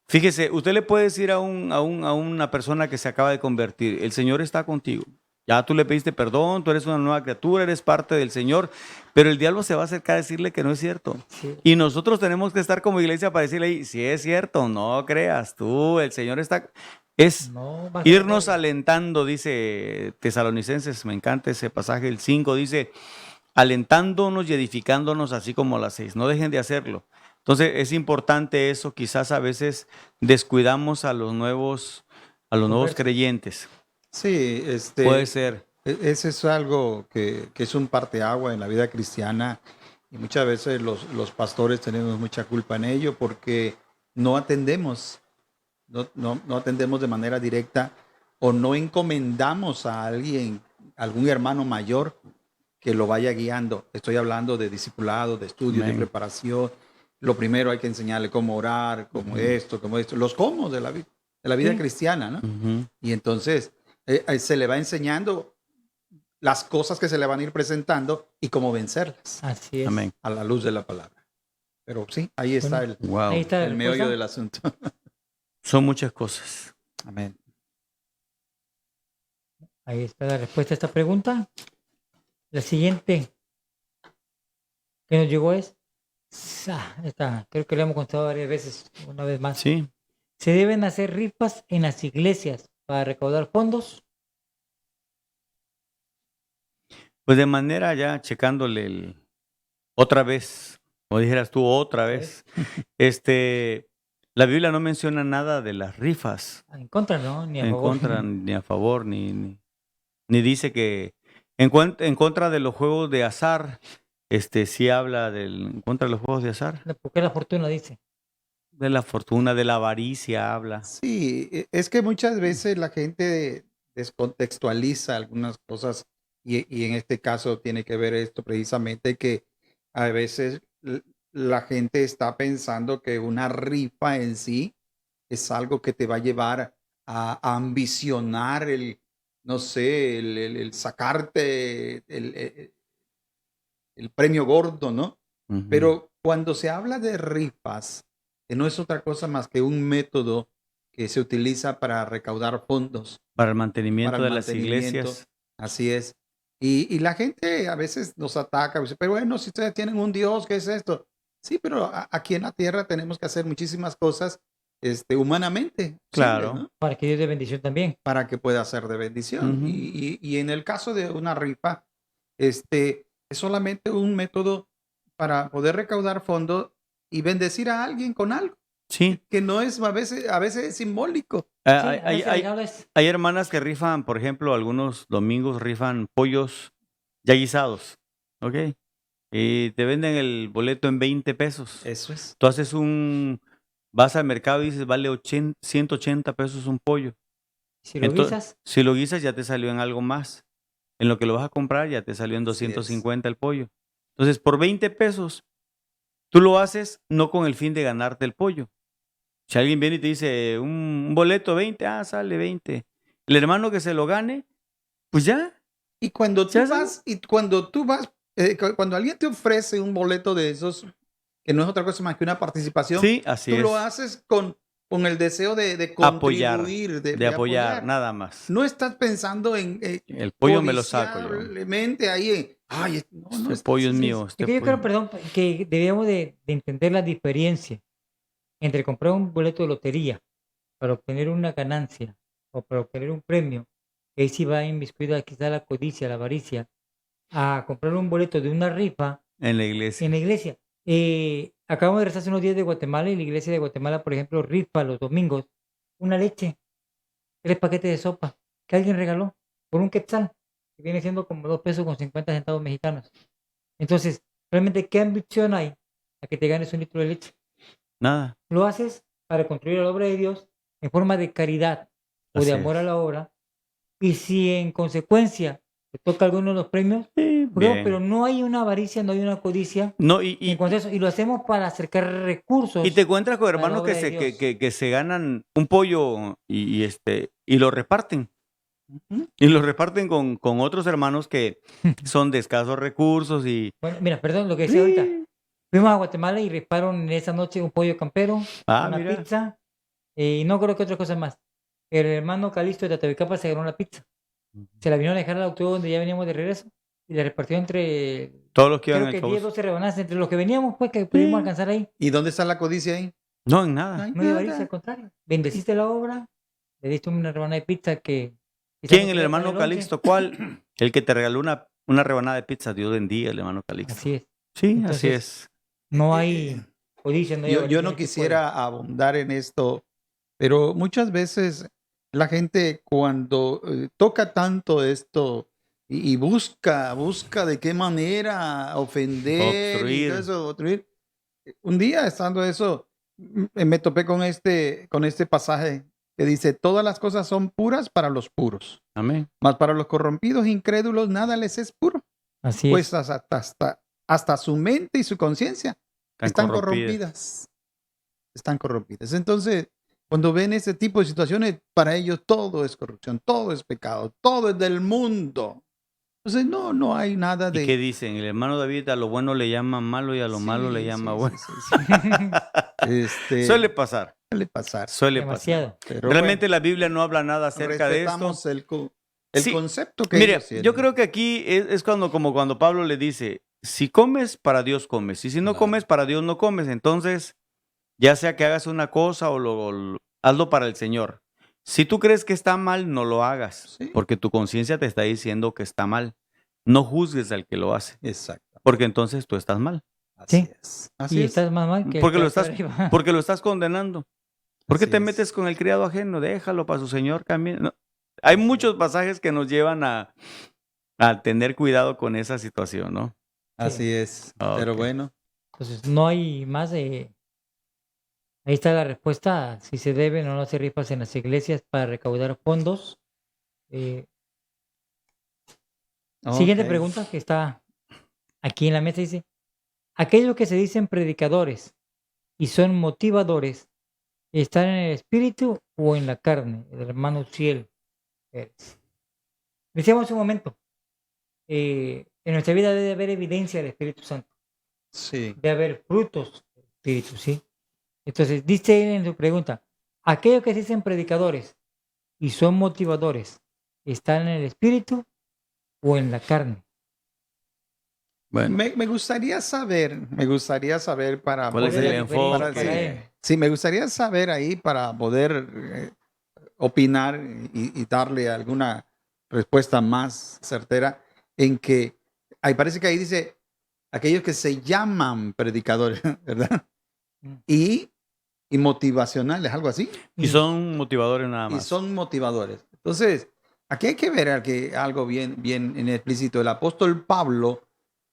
Speaker 2: fíjese, usted le puede decir a una persona que se acaba de convertir, el Señor está contigo. Ya tú le pediste perdón, tú eres una nueva criatura, eres parte del Señor, pero el diablo se va a acercar a decirle que no es cierto.
Speaker 1: Sí.
Speaker 2: Y nosotros tenemos que estar como iglesia para decirle, ahí, si es cierto, no creas tú, el Señor está... Es
Speaker 1: No vas a
Speaker 2: irnos
Speaker 1: poder.
Speaker 2: alentando, dice Tesalonicenses, me encanta ese pasaje, el 5, dice, alentándonos y edificándonos así como a las 6. No dejen de hacerlo. Entonces es importante eso, quizás a veces descuidamos a los nuevos
Speaker 1: Conversos.
Speaker 2: creyentes.
Speaker 3: Sí,
Speaker 2: Puede ser.
Speaker 3: Ese es algo que es un parteagua en la vida cristiana y muchas veces los pastores tenemos mucha culpa en ello porque no atendemos, no atendemos de manera directa o no encomendamos a alguien, algún hermano mayor que lo vaya guiando. Estoy hablando de discipulado, de estudio, de
Speaker 2: Amén.
Speaker 3: preparación. Lo primero hay que enseñarle cómo orar, cómo esto, los cómo de la vida
Speaker 1: Sí.
Speaker 3: cristiana, ¿no?
Speaker 2: Ujú.
Speaker 3: Y entonces se le va enseñando las cosas que se le van a ir presentando y cómo vencerlas
Speaker 1: Así es.
Speaker 2: Amén.
Speaker 3: a la luz de la palabra. Pero sí, ahí está
Speaker 1: Bueno,
Speaker 3: el,
Speaker 2: Wow.
Speaker 1: ahí está la
Speaker 3: el meollo
Speaker 1: respuesta.
Speaker 3: del asunto.
Speaker 2: Son muchas cosas.
Speaker 3: Amén.
Speaker 1: Ahí está la respuesta a esta pregunta. La siguiente que nos llegó es, esta, creo que le hemos contado varias veces, una vez más.
Speaker 2: Sí.
Speaker 1: ¿Se deben hacer rifas en las iglesias para recaudar fondos?
Speaker 2: Pues de manera ya checándole otra vez, como dijeras tú, otra vez. La Biblia no menciona nada de las rifas
Speaker 1: En contra, ¿no? Ni a
Speaker 2: en
Speaker 1: favor.
Speaker 2: contra ni a favor, ni dice que en contra de los juegos de azar, sí habla en contra de los juegos de azar,
Speaker 1: Porque la fortuna dice.
Speaker 2: de la fortuna, de la avaricia habla.
Speaker 3: Sí, es que muchas veces la gente descontextualiza algunas cosas y en este caso tiene que ver esto precisamente que a veces la gente está pensando que una rifa en sí es algo que te va a llevar a ambicionar no sé, el sacarte el premio gordo, ¿no?
Speaker 2: Ujú.
Speaker 3: Pero cuando se habla de rifas, que no es otra cosa más que un método que se utiliza para recaudar fondos
Speaker 2: Para el
Speaker 3: para
Speaker 2: mantenimiento
Speaker 3: el
Speaker 2: de las
Speaker 3: mantenimiento,
Speaker 2: iglesias.
Speaker 3: así es. Y la gente a veces nos ataca, dice, pero bueno, si ustedes tienen un Dios, ¿qué es esto? Sí, pero aquí en la tierra tenemos que hacer muchísimas cosas humanamente posibles,
Speaker 2: Claro.
Speaker 3: ¿no?
Speaker 1: Para que Dios dé bendición también.
Speaker 3: Para que pueda ser de bendición.
Speaker 2: Ujú.
Speaker 3: Y en el caso de una rifa, es solamente un método para poder recaudar fondos y bendecir a alguien con algo,
Speaker 2: Sí.
Speaker 3: que no es a veces es simbólico.
Speaker 1: Sí,
Speaker 2: Hay,
Speaker 1: a veces el
Speaker 2: hay-
Speaker 1: diablo es.
Speaker 2: hay hermanas que rifan, por ejemplo, algunos domingos rifan pollos ya guisados, ¿ok? Y te venden el boleto en 20 pesos.
Speaker 3: Eso es.
Speaker 2: Tú vas al mercado y dices, vale 180 pesos un pollo.
Speaker 1: Si lo
Speaker 2: Entonces,
Speaker 1: guisas,
Speaker 2: si lo guisas ya te salió en algo más. En lo que lo vas a comprar ya te salió en
Speaker 3: Así es.
Speaker 2: 250 el pollo. Entonces, por 20 pesos, tú lo haces no con el fin de ganarte el pollo. Si alguien viene y te dice, un boleto 20, sale 20. El hermano que se lo gane, pues ya,
Speaker 3: Y cuando
Speaker 2: ya
Speaker 3: tú vas, cuando alguien te ofrece un boleto de esos, que no es otra cosa más que una participación,
Speaker 2: sí, así
Speaker 3: tú lo
Speaker 2: es.
Speaker 3: haces con el deseo de
Speaker 2: Apoyar,
Speaker 3: contribuir,
Speaker 2: de apoyar, nada más.
Speaker 3: No estás pensando en
Speaker 2: El pollo me lo saco yo.
Speaker 3: codiciablemente ahí no,
Speaker 2: Este
Speaker 3: estás
Speaker 2: pollo es
Speaker 3: así.
Speaker 2: mío.
Speaker 1: es que yo creo, perdón, que debíamos de entender la diferencia entre comprar un boleto de lotería para obtener una ganancia o para obtener un premio, que ahí sí va inmiscuida quizá la codicia, la avaricia, a comprar un boleto de una rifa
Speaker 2: En la
Speaker 1: en
Speaker 2: iglesia.
Speaker 1: la iglesia. Acabamos de regresar hace unos días de Guatemala y la iglesia de Guatemala, por ejemplo, rifa los domingos una leche, 3 paquetes de sopa que alguien regaló por un quetzal, que viene siendo como 2 pesos con 50 centavos mexicanos. Entonces, realmente, ¿qué ambición hay a que te ganes un litro de leche?
Speaker 2: Nada.
Speaker 1: Lo haces para construir la obra de Dios en forma de caridad o
Speaker 2: Así
Speaker 1: de amor a
Speaker 2: es.
Speaker 1: la obra. Y si en consecuencia te toca alguno de los premios,
Speaker 2: Sí,
Speaker 1: pero
Speaker 2: bien.
Speaker 1: no hay una avaricia, no hay una codicia
Speaker 2: No,
Speaker 1: en cuanto a eso. Y lo hacemos para acercar
Speaker 2: y
Speaker 1: recursos
Speaker 2: te encuentras con
Speaker 1: a la
Speaker 2: hermanos
Speaker 1: obra
Speaker 2: que
Speaker 1: de
Speaker 2: se,
Speaker 1: Dios.
Speaker 2: que se ganan un pollo y lo reparten.
Speaker 3: Ujú.
Speaker 2: Y lo reparten con otros hermanos que son de escasos recursos y...
Speaker 1: Bueno, mira, perdón, lo que decía ahorita. Fuimos a Guatemala y rifaron en esa noche un pollo campero, una
Speaker 2: Mira.
Speaker 1: pizza y no creo que otras cosas más. El hermano Calixto de Tatavicapa se ganó la pizza. Se la vino a dejar al autobús donde ya veníamos de regreso y la repartió entre,
Speaker 2: Todos los que iban
Speaker 1: creo
Speaker 2: en
Speaker 1: que
Speaker 2: el
Speaker 1: 10,
Speaker 2: autobús.
Speaker 1: 12 rebanadas entre los que veníamos, pues que pudimos alcanzar ahí.
Speaker 3: ¿Y dónde está la codicia ahí?
Speaker 2: No, en
Speaker 3: No
Speaker 2: nada.
Speaker 3: hay
Speaker 1: No hay avaricia, al
Speaker 3: nada.
Speaker 1: contrario. Bendeciste la obra, le diste una rebanada de pizza que quizás
Speaker 2: ¿Quién?
Speaker 1: no
Speaker 2: El
Speaker 1: quería para
Speaker 2: hermano
Speaker 1: el lonche.
Speaker 2: Calixto. ¿Cuál? El que te regaló una rebanada de pizza. Dios bendiga, el hermano Calixto.
Speaker 1: Así es.
Speaker 2: Sí, así
Speaker 1: Entonces,
Speaker 2: es.
Speaker 1: no
Speaker 3: Eh,
Speaker 1: hay codicia, no hay
Speaker 3: yo
Speaker 1: avaricia en
Speaker 3: no
Speaker 1: este pueblo.
Speaker 3: quisiera abundar en esto, pero muchas veces la gente cuando toca tanto esto y busca de qué manera ofender y todo
Speaker 2: Obstruir.
Speaker 3: eso, obstruir. Un día estando eso, me topé con este pasaje que dice, todas las cosas son puras para los puros,
Speaker 2: Amén.
Speaker 3: mas para los corrompidos incrédulos nada les es puro,
Speaker 1: Así
Speaker 3: pues
Speaker 1: es.
Speaker 3: hasta su mente y su conciencia
Speaker 2: Tan
Speaker 3: están
Speaker 2: corrompida.
Speaker 3: corrompidas. Están corrompidas. Entonces, cuando ven ese tipo de situaciones, para ellos todo es corrupción, todo es pecado, todo es del mundo. Entonces, no hay nada
Speaker 2: ¿Y qué
Speaker 3: de...
Speaker 2: dicen? El hermano David a lo bueno le llama malo y a lo malo le llama bueno.
Speaker 3: Sí.
Speaker 2: Suele pasar,
Speaker 3: Suele pasar.
Speaker 2: suele pasar.
Speaker 1: Demasiado.
Speaker 3: Pero
Speaker 2: Realmente
Speaker 3: bueno,
Speaker 2: la Biblia no habla nada acerca de esto.
Speaker 3: respetamos el
Speaker 2: Sí,
Speaker 3: concepto que
Speaker 2: mire,
Speaker 3: ellos tienen.
Speaker 2: yo creo que aquí es como cuando Pablo le dice, si comes, para Dios comes, y si no
Speaker 3: Claro.
Speaker 2: comes, para Dios no comes. Entonces, ya sea que hagas una cosa o hazlo para el Señor. Si tú crees que está mal, no lo hagas,
Speaker 3: Sí.
Speaker 2: porque tu conciencia te está diciendo que está mal. No juzgues al que lo hace,
Speaker 3: Exacto.
Speaker 2: porque entonces tú estás mal,
Speaker 3: Así
Speaker 1: Sí.
Speaker 3: es.
Speaker 1: Y
Speaker 3: Así es.
Speaker 1: estás más mal que
Speaker 2: porque
Speaker 1: el
Speaker 2: lo
Speaker 1: que está
Speaker 2: estás,
Speaker 1: arriba.
Speaker 2: porque lo estás condenando. ¿Por qué
Speaker 3: Así
Speaker 2: te
Speaker 3: es.
Speaker 2: metes con el criado ajeno? Déjalo para su Señor camine. No. Hay muchos pasajes que nos llevan a tener cuidado con esa situación, ¿no?
Speaker 3: Así es. Pero
Speaker 2: Ok.
Speaker 3: bueno,
Speaker 1: Entonces, no hay más de... Ahí está la respuesta, si se deben o no hacer rifas en las iglesias para recaudar fondos. Siguiente
Speaker 3: ok.
Speaker 1: pregunta que está aquí en la mesa dice, aquellos que se dicen predicadores y son motivadores, ¿están en el espíritu o en la carne? El hermano Ciel Pérez. Decíamos hace un momento, en nuestra vida debe haber evidencia del Espíritu Santo,
Speaker 3: Sí.
Speaker 1: debe haber frutos del Espíritu, ¿sí? Entonces, dice él en su pregunta, aquellos que se dicen predicadores y son motivadores, ¿están en el espíritu o en la carne?
Speaker 2: Bueno,
Speaker 3: Me gustaría saber para
Speaker 2: ¿cuál es
Speaker 1: ¿Cuál
Speaker 2: el
Speaker 1: la diferencia
Speaker 2: enfoque?
Speaker 1: para él?
Speaker 3: Sí, me gustaría saber ahí para poder opinar y darle alguna respuesta más certera en que ahí parece que ahí dice aquellos que se llaman predicadores, ¿verdad?
Speaker 1: Mm.
Speaker 3: Y motivacionales, algo así.
Speaker 2: Y son motivadores nada
Speaker 3: Y
Speaker 2: más.
Speaker 3: son motivadores. Entonces, aquí hay que ver algo bien en explícito. El apóstol Pablo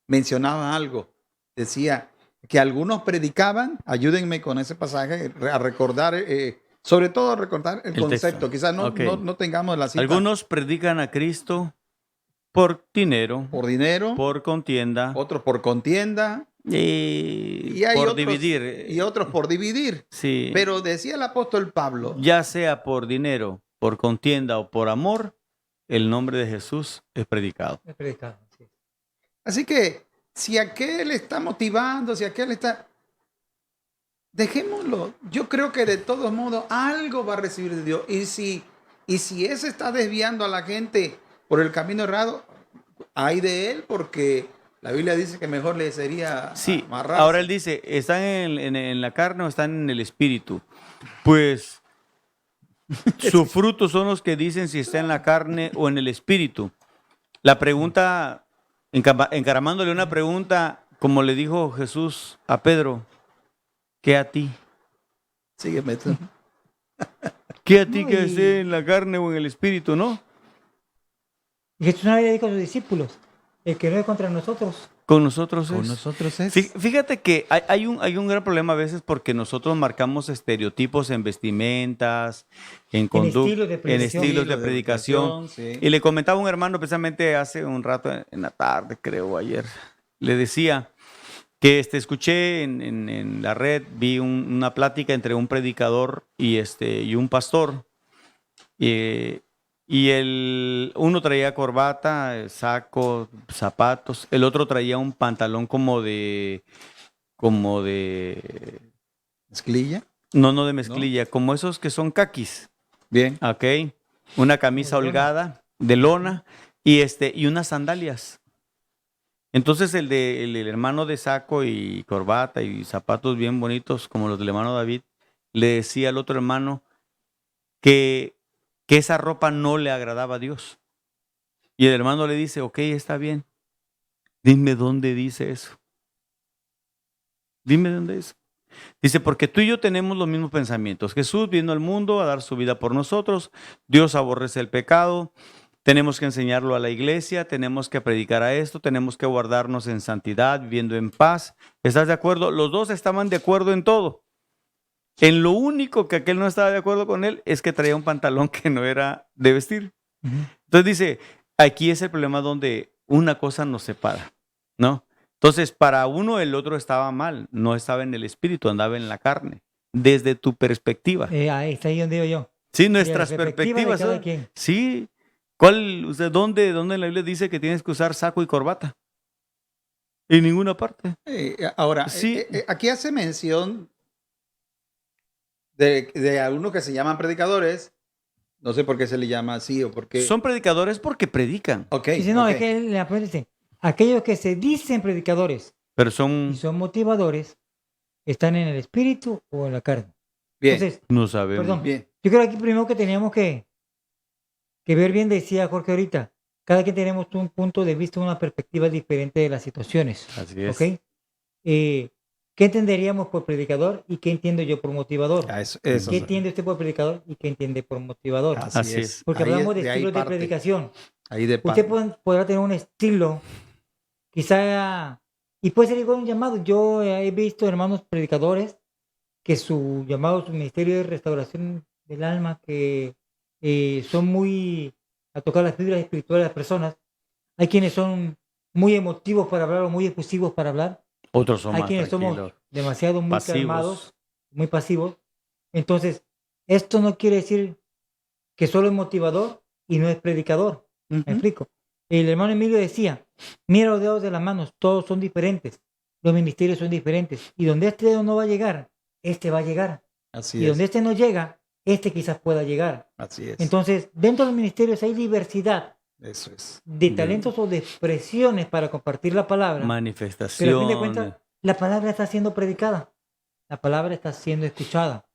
Speaker 3: mencionaba algo. Decía que algunos predicaban, ayúdenme con ese pasaje, a recordar, sobre todo a recordar el concepto.
Speaker 2: texto.
Speaker 3: Quizás
Speaker 2: Ok.
Speaker 3: no tengamos la cita
Speaker 2: Algunos predican a Cristo por dinero,
Speaker 3: por dinero,
Speaker 2: por contienda
Speaker 3: otros por contienda
Speaker 2: y
Speaker 3: hay
Speaker 2: por
Speaker 3: otros,
Speaker 2: dividir.
Speaker 3: y otros por dividir.
Speaker 2: Sí.
Speaker 3: Pero decía el apóstol Pablo,
Speaker 2: Ya sea por dinero, por contienda o por amor, el nombre de Jesús es predicado.
Speaker 1: Es predicado, sí.
Speaker 3: así que si aquel está motivando, si aquel está... Dejémoslo. Yo creo que de todos modos algo va a recibir de Dios. Y si ese está desviando a la gente por el camino errado, hay de él porque la Biblia dice que mejor le sería
Speaker 2: Sí,
Speaker 3: amarrarse.
Speaker 2: ahora él dice, ¿están en la carne o están en el espíritu? Pues su fruto son los que dicen si está en la carne o en el espíritu. La pregunta, encaramándole una pregunta, como le dijo Jesús a Pedro, ¿qué a ti?
Speaker 3: Sígueme tú.
Speaker 2: ¿Qué a ti
Speaker 1: No,
Speaker 2: que
Speaker 1: y-
Speaker 2: esté en la carne o en el espíritu, no?
Speaker 1: Y Jesús una vez le dijo a sus discípulos, el que no es contra nosotros.
Speaker 2: Con nosotros
Speaker 3: Con
Speaker 2: es.
Speaker 3: nosotros es.
Speaker 2: Fíjate que hay un gran problema a veces porque nosotros marcamos estereotipos en vestimentas, en conducta,
Speaker 1: estilos de
Speaker 2: en
Speaker 1: predicación.
Speaker 2: estilos de predicación.
Speaker 3: Sí.
Speaker 2: Y le comentaba a un hermano precisamente hace un rato en la tarde, creo, ayer. Le decía que escuché en la red, vi una plática entre un predicador y un pastor. Y uno traía corbata, saco, zapatos. El otro traía un pantalón como de,
Speaker 3: Mezclilla.
Speaker 2: no de mezclilla, como esos que son caquis,
Speaker 3: Bien.
Speaker 2: ¿ok? Una camisa
Speaker 1: De lona.
Speaker 2: holgada de lona y unas sandalias. Entonces el hermano de saco y corbata y zapatos bien bonitos como los del hermano David, le decía al otro hermano que esa ropa no le agradaba a Dios. Y el hermano le dice, ok, está bien. Dime dónde dice eso. Dime dónde es. Dice, porque tú y yo tenemos los mismos pensamientos. Jesús vino al mundo a dar su vida por nosotros. Dios aborrece el pecado. Tenemos que enseñarlo a la iglesia. Tenemos que predicar a esto. Tenemos que guardarnos en santidad, viviendo en paz. ¿Estás de acuerdo? Los dos estaban de acuerdo en todo. En lo único que aquel no estaba de acuerdo con él es que traía un pantalón que no era de vestir.
Speaker 1: Ujú.
Speaker 2: Entonces dice, aquí es el problema donde una cosa nos separa, ¿no? Entonces, para uno el otro estaba mal, no estaba en el espíritu, andaba en la carne, desde tu perspectiva.
Speaker 1: Ahí está ahí donde digo yo.
Speaker 2: Sí,
Speaker 1: Y
Speaker 2: nuestras
Speaker 1: la perspectiva de
Speaker 2: perspectivas.
Speaker 1: cada
Speaker 2: ¿no?
Speaker 1: quien.
Speaker 2: Sí, ¿Dónde en la Biblia dice que tienes que usar saco y corbata? En ninguna parte.
Speaker 3: Ahora,
Speaker 2: Sí.
Speaker 3: aquí hace mención de algunos que se llaman predicadores. No sé por qué se le llama así o por qué.
Speaker 2: Son predicadores porque predican,
Speaker 3: Ok,
Speaker 1: Dice, no,
Speaker 3: ok.
Speaker 1: es que la palabra dice, aquellos que se dicen predicadores
Speaker 2: pero
Speaker 1: y
Speaker 2: son,
Speaker 1: son motivadores, ¿están en el espíritu o en la carne?
Speaker 3: Bien,
Speaker 1: Entonces,
Speaker 2: no sabemos.
Speaker 1: perdón,
Speaker 3: bien.
Speaker 1: yo creo que aquí primero que teníamos que ver bien, decía Jorge ahorita, cada quien tenemos un punto de vista, una perspectiva diferente de las situaciones,
Speaker 2: Así es.
Speaker 1: ¿ok? ¿Qué entenderíamos por predicador y qué entiendo yo por motivador?
Speaker 3: Eso
Speaker 1: ¿Qué
Speaker 3: sí.
Speaker 1: entiende usted por predicador y qué entiende por motivador?
Speaker 2: Así es.
Speaker 1: Porque
Speaker 3: Ahí
Speaker 1: hablamos de
Speaker 3: de ahí
Speaker 1: estilos de
Speaker 3: parte.
Speaker 1: predicación.
Speaker 3: Ahí de
Speaker 1: Usted
Speaker 3: parte.
Speaker 1: podrá tener un estilo, quizá, y puede ser igual un llamado. Yo he visto hermanos predicadores que su llamado, su ministerio de restauración del alma, que son muy a tocar las fibras espirituales de las personas. Hay quienes son muy emotivos para hablar o muy efusivos para hablar.
Speaker 2: Otros son
Speaker 1: Hay
Speaker 2: más
Speaker 1: quienes somos
Speaker 2: tranquilos.
Speaker 1: demasiado muy
Speaker 2: Pasivos.
Speaker 1: calmados, muy pasivos. Entonces, esto no quiere decir que solo es motivador y no es predicador. ¿Me
Speaker 3: Ujú.
Speaker 1: explico? El hermano Emilio decía, mira los dedos de las manos, todos son diferentes, los ministerios son diferentes, y donde este dedo no va a llegar, este va a llegar,
Speaker 3: Así
Speaker 1: y
Speaker 3: es.
Speaker 1: donde este no llega, este quizás pueda llegar.
Speaker 3: Así es.
Speaker 1: Entonces, dentro de los ministerios hay diversidad
Speaker 3: Eso es.
Speaker 1: de talentos o de expresiones para compartir la palabra, pero a fin de
Speaker 2: Manifestaciones.
Speaker 1: cuentas, la palabra está siendo predicada, la palabra está siendo escuchada.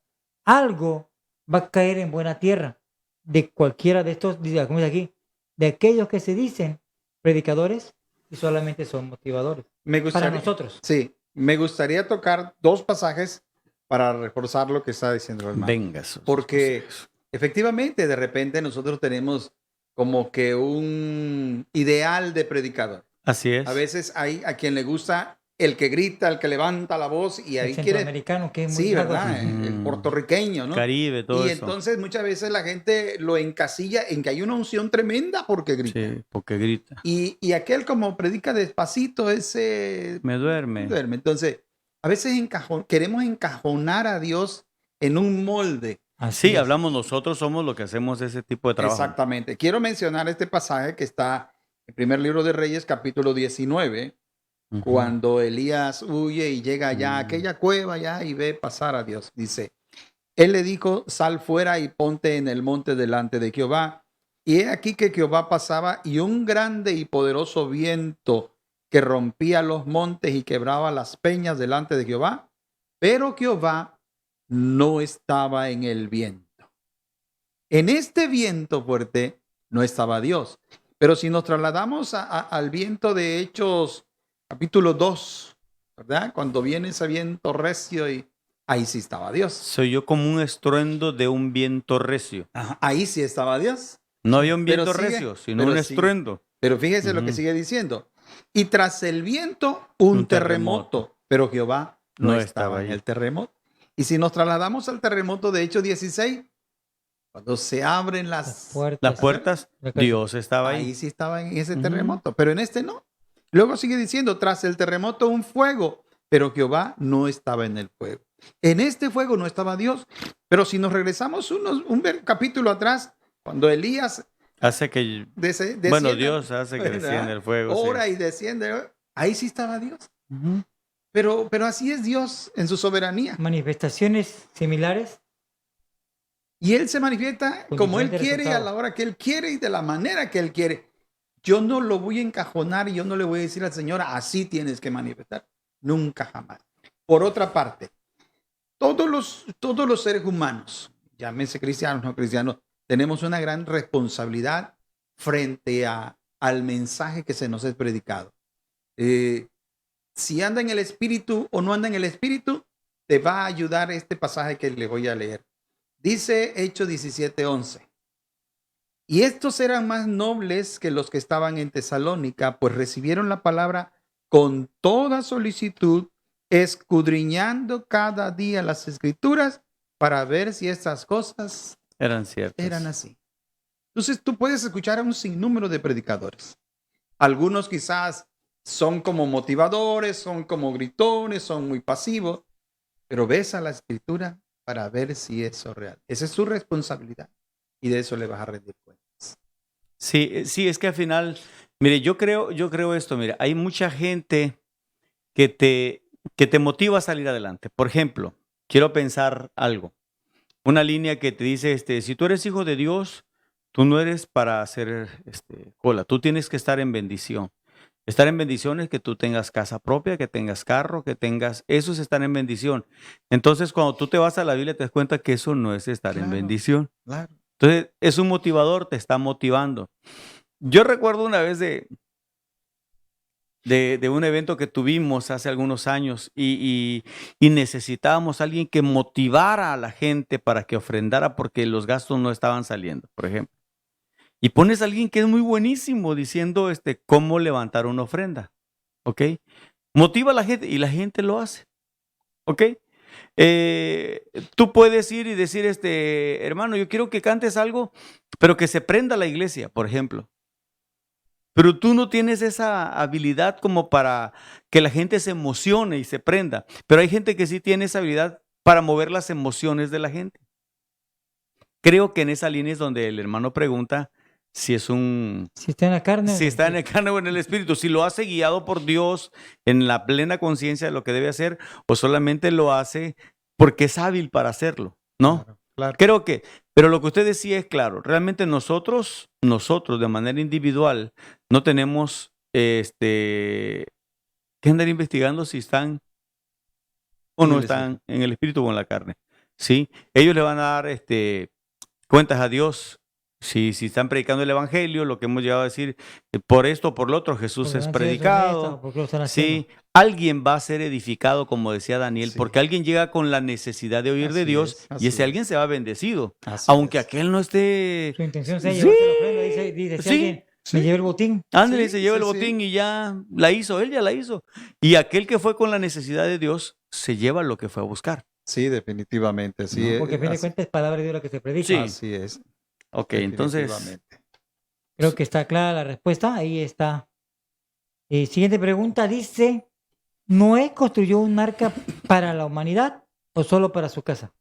Speaker 1: Algo va a caer en buena tierra de cualquiera de estos, como dice aquí, de aquellos que se dicen predicadores y solamente son motivadores.
Speaker 3: Me
Speaker 1: Para
Speaker 3: gustaría,
Speaker 1: nosotros.
Speaker 3: sí, me gustaría tocar dos pasajes para reforzar lo que está diciendo el hermano.
Speaker 2: Venga, esos
Speaker 3: Porque
Speaker 2: consejos.
Speaker 3: efectivamente, de repente nosotros tenemos como que un ideal de predicador.
Speaker 2: Así es.
Speaker 3: A veces hay a quien le gusta el que grita, el que levanta la voz y
Speaker 1: El
Speaker 3: ahí quiere,
Speaker 1: centroamericano que es muy
Speaker 3: sí,
Speaker 1: algo
Speaker 3: ¿verdad?
Speaker 1: así.
Speaker 3: El
Speaker 2: Ujú.
Speaker 3: puertorriqueño, ¿no?
Speaker 2: Caribe, todo
Speaker 3: Y
Speaker 2: eso.
Speaker 3: entonces muchas veces la gente lo encasilla en que hay una unción tremenda porque grita.
Speaker 2: Sí, porque grita.
Speaker 3: Y aquel como predica despacito, ese
Speaker 2: Me duerme.
Speaker 3: duerme. Entonces, a veces queremos encajonar a Dios en un molde.
Speaker 1: Así
Speaker 2: Sí,
Speaker 1: es.
Speaker 2: hablamos nosotros, somos los que hacemos ese tipo de trabajo.
Speaker 3: Exactamente. Quiero mencionar este pasaje que está en el primer libro de Reyes, capítulo 19,
Speaker 2: Ujú.
Speaker 3: cuando Elías huye y llega allá a
Speaker 2: Mm.
Speaker 3: aquella cueva allá y ve pasar a Dios. Dice, él le dijo, sal fuera y ponte en el monte delante de Jehová. Y he aquí que Jehová pasaba y un grande y poderoso viento que rompía los montes y quebraba las peñas delante de Jehová. Pero Jehová no estaba en el viento. En este viento fuerte no estaba Dios. Pero si nos trasladamos al viento de Hechos capítulo 2, ¿verdad? Cuando viene ese viento recio y ahí sí estaba Dios.
Speaker 2: Se oyó como un estruendo de un viento recio.
Speaker 3: Ajá, ahí sí estaba Dios.
Speaker 2: No había un
Speaker 3: Pero
Speaker 2: viento
Speaker 3: sigue,
Speaker 2: recio, sino
Speaker 3: pero
Speaker 2: un
Speaker 3: sigue.
Speaker 2: estruendo.
Speaker 3: Pero fíjese lo que
Speaker 2: Ujú.
Speaker 3: sigue diciendo. Y tras el viento, un
Speaker 2: Un
Speaker 3: terremoto.
Speaker 2: terremoto.
Speaker 3: Pero Jehová no
Speaker 2: No
Speaker 3: estaba
Speaker 2: estaba
Speaker 3: en
Speaker 2: ahí.
Speaker 3: el terremoto. Y si nos trasladamos al terremoto de Hechos 16, cuando se abren
Speaker 1: Las
Speaker 3: las
Speaker 1: puertas.
Speaker 2: Las puertas,
Speaker 1: La casa.
Speaker 2: Dios estaba
Speaker 3: ahí
Speaker 2: ahí.
Speaker 3: sí estaba en ese
Speaker 2: Ujú.
Speaker 3: terremoto, pero en este no. Luego sigue diciendo, tras el terremoto un fuego, pero Jehová no estaba en el fuego. En este fuego no estaba Dios. Pero si nos regresamos un capítulo atrás, cuando Elías
Speaker 2: Hace que,
Speaker 3: desciende,
Speaker 2: bueno, Dios hace que
Speaker 3: ¿verdad?
Speaker 2: descienda el fuego.
Speaker 3: Ora
Speaker 2: Sí.
Speaker 3: y desciende, ahí sí estaba Dios.
Speaker 2: Ujú.
Speaker 3: Pero así es Dios en su soberanía.
Speaker 1: Manifestaciones similares
Speaker 3: Y Él se manifiesta
Speaker 1: con
Speaker 3: como Él
Speaker 1: diferentes
Speaker 3: quiere, a la
Speaker 1: resultados.
Speaker 3: hora que Él quiere y de la manera que Él quiere. Yo no lo voy a encajonar y yo no le voy a decir al Señor, así tienes que manifestar. Nunca jamás. Por otra parte, todos los seres humanos, llámense cristianos, no cristianos, tenemos una gran responsabilidad frente al mensaje que se nos es predicado. Si anda en el Espíritu o no anda en el Espíritu, te va a ayudar este pasaje que le voy a leer. Dice Hechos 17:11. Y estos eran más nobles que los que estaban en Tesalónica, pues recibieron la palabra con toda solicitud, escudriñando cada día las escrituras para ver si estas cosas
Speaker 2: Eran ciertas.
Speaker 3: eran así. Entonces tú puedes escuchar a un sinnúmero de predicadores. Algunos quizás son como motivadores, son como gritones, son muy pasivos, pero ves a la escritura para ver si eso es real. Esa es su responsabilidad y de eso le vas a rendir cuentas.
Speaker 2: Sí, sí, es que al final, mire, yo creo esto, mira, hay mucha gente que te motiva a salir adelante. Por ejemplo, quiero pensar algo, una línea que te dice, si tú eres hijo de Dios, tú no eres para hacer cola, tú tienes que estar en bendición. Estar en bendición es que tú tengas casa propia, que tengas carro, que tengas, eso es estar en bendición. Entonces, cuando tú te vas a la Biblia, te das cuenta que eso no es estar en
Speaker 3: Claro,
Speaker 2: bendición.
Speaker 3: claro.
Speaker 2: Entonces, es un motivador, te está motivando. Yo recuerdo una vez de un evento que tuvimos hace algunos años y necesitábamos a alguien que motivara a la gente para que ofrendara porque los gastos no estaban saliendo, por ejemplo. Y pones a alguien que es muy buenísimo diciendo cómo levantar una ofrenda, ¿ok? Motiva a la gente y la gente lo hace, ¿ok? Tú puedes ir y decir, hermano, yo quiero que cantes algo, pero que se prenda la iglesia, por ejemplo. Pero tú no tienes esa habilidad como para que la gente se emocione y se prenda. Pero hay gente que sí tiene esa habilidad para mover las emociones de la gente. Creo que en esa línea es donde el hermano pregunta si es
Speaker 1: Si está en la carne.
Speaker 2: si está en el carne o en el espíritu, si lo hace guiado por Dios en la plena conciencia de lo que debe hacer o solamente lo hace porque es hábil para hacerlo, ¿no?
Speaker 3: Claro, claro.
Speaker 2: Creo que, pero lo que usted decía es claro, realmente nosotros de manera individual no tenemos que andar investigando si están o
Speaker 3: En
Speaker 2: no
Speaker 3: el
Speaker 2: están en el espíritu o en la carne, ¿sí? Ellos le van a dar cuentas a Dios. Si están predicando el evangelio, lo que hemos llegado a decir, por esto o por lo otro, Jesús es predicado.
Speaker 1: ¿Por qué lo están haciendo?
Speaker 2: Sí, alguien va a ser edificado, como decía Daniel,
Speaker 3: Sí.
Speaker 2: porque alguien llega con la necesidad de oír de
Speaker 3: Así
Speaker 2: Dios
Speaker 3: es,
Speaker 2: y
Speaker 3: así
Speaker 2: ese alguien
Speaker 3: es.
Speaker 2: se va bendecido.
Speaker 3: Así
Speaker 2: Aunque
Speaker 3: es.
Speaker 2: aquel no esté.
Speaker 1: Su intención sea
Speaker 2: Sí,
Speaker 1: llevarse la ofrenda. Dice si
Speaker 2: sí,
Speaker 1: alguien
Speaker 3: sí.
Speaker 1: me lleva el botín.
Speaker 2: ándale,
Speaker 3: Sí,
Speaker 2: se lleva el
Speaker 3: sí, sí.
Speaker 2: botín y ya la hizo, él ya la hizo. Y aquel que fue con la necesidad de Dios se lleva lo que fue a buscar.
Speaker 3: Sí, definitivamente. Sí,
Speaker 2: No,
Speaker 1: Porque a fin de
Speaker 3: así,
Speaker 1: cuentas es palabra de Dios la que se predica.
Speaker 2: Sí.
Speaker 3: así es.
Speaker 2: Ok, entonces.
Speaker 3: Definitivamente.
Speaker 1: Creo que está clara la respuesta. Ahí está. Siguiente pregunta. Dice, ¿Noé construyó un arca para la humanidad o solo para su casa?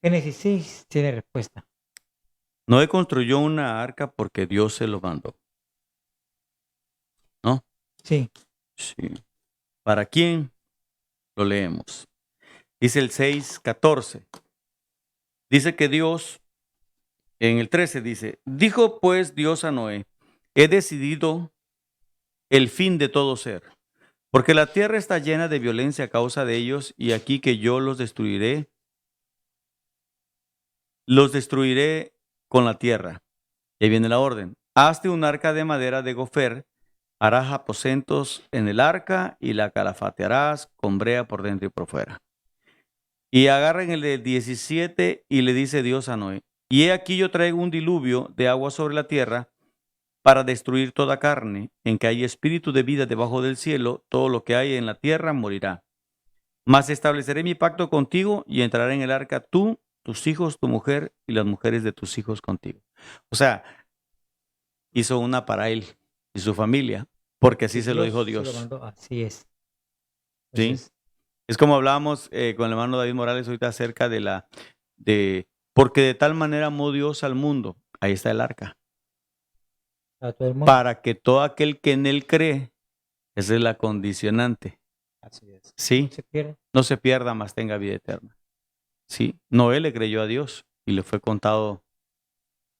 Speaker 1: Génesis 6 tiene respuesta.
Speaker 2: Noé construyó una arca porque Dios se lo mandó. ¿No?
Speaker 1: Sí.
Speaker 2: Sí. ¿Para quién? Lo leemos. Dice el 6:14. Dice que Dios, en el 13 dice, dijo pues Dios a Noé, he decidido el fin de todo ser, porque la tierra está llena de violencia a causa de ellos, y aquí que yo los destruiré con la tierra. Y ahí viene la orden. Hazte un arca de madera de gofer, harás aposentos en el arca y la calafatearás con brea por dentro y por fuera. Y agarran el del 17 y le dice Dios a Noé, y he aquí yo traigo un diluvio de agua sobre la tierra para destruir toda carne, en que hay espíritu de vida debajo del cielo, todo lo que hay en la tierra morirá. Mas estableceré mi pacto contigo y entraré en el arca tú, tus hijos, tu mujer y las mujeres de tus hijos contigo. O sea, hizo una para él y su familia, porque así se lo dijo
Speaker 1: se lo
Speaker 2: Dios.
Speaker 1: mandó. Así es.
Speaker 2: ¿Sí?
Speaker 1: Entonces,
Speaker 2: Es como hablábamos con el hermano David Morales ahorita acerca porque de tal manera amó Dios al mundo. Ahí está el arca.
Speaker 1: a todo el mundo.
Speaker 2: Para que todo aquel que en él cree, esa es la condicionante.
Speaker 3: Así es.
Speaker 2: ¿Sí?
Speaker 1: No se pierde.
Speaker 2: No se pierda, mas tenga vida eterna. ¿Sí? Noé le creyó a Dios y le fue contado,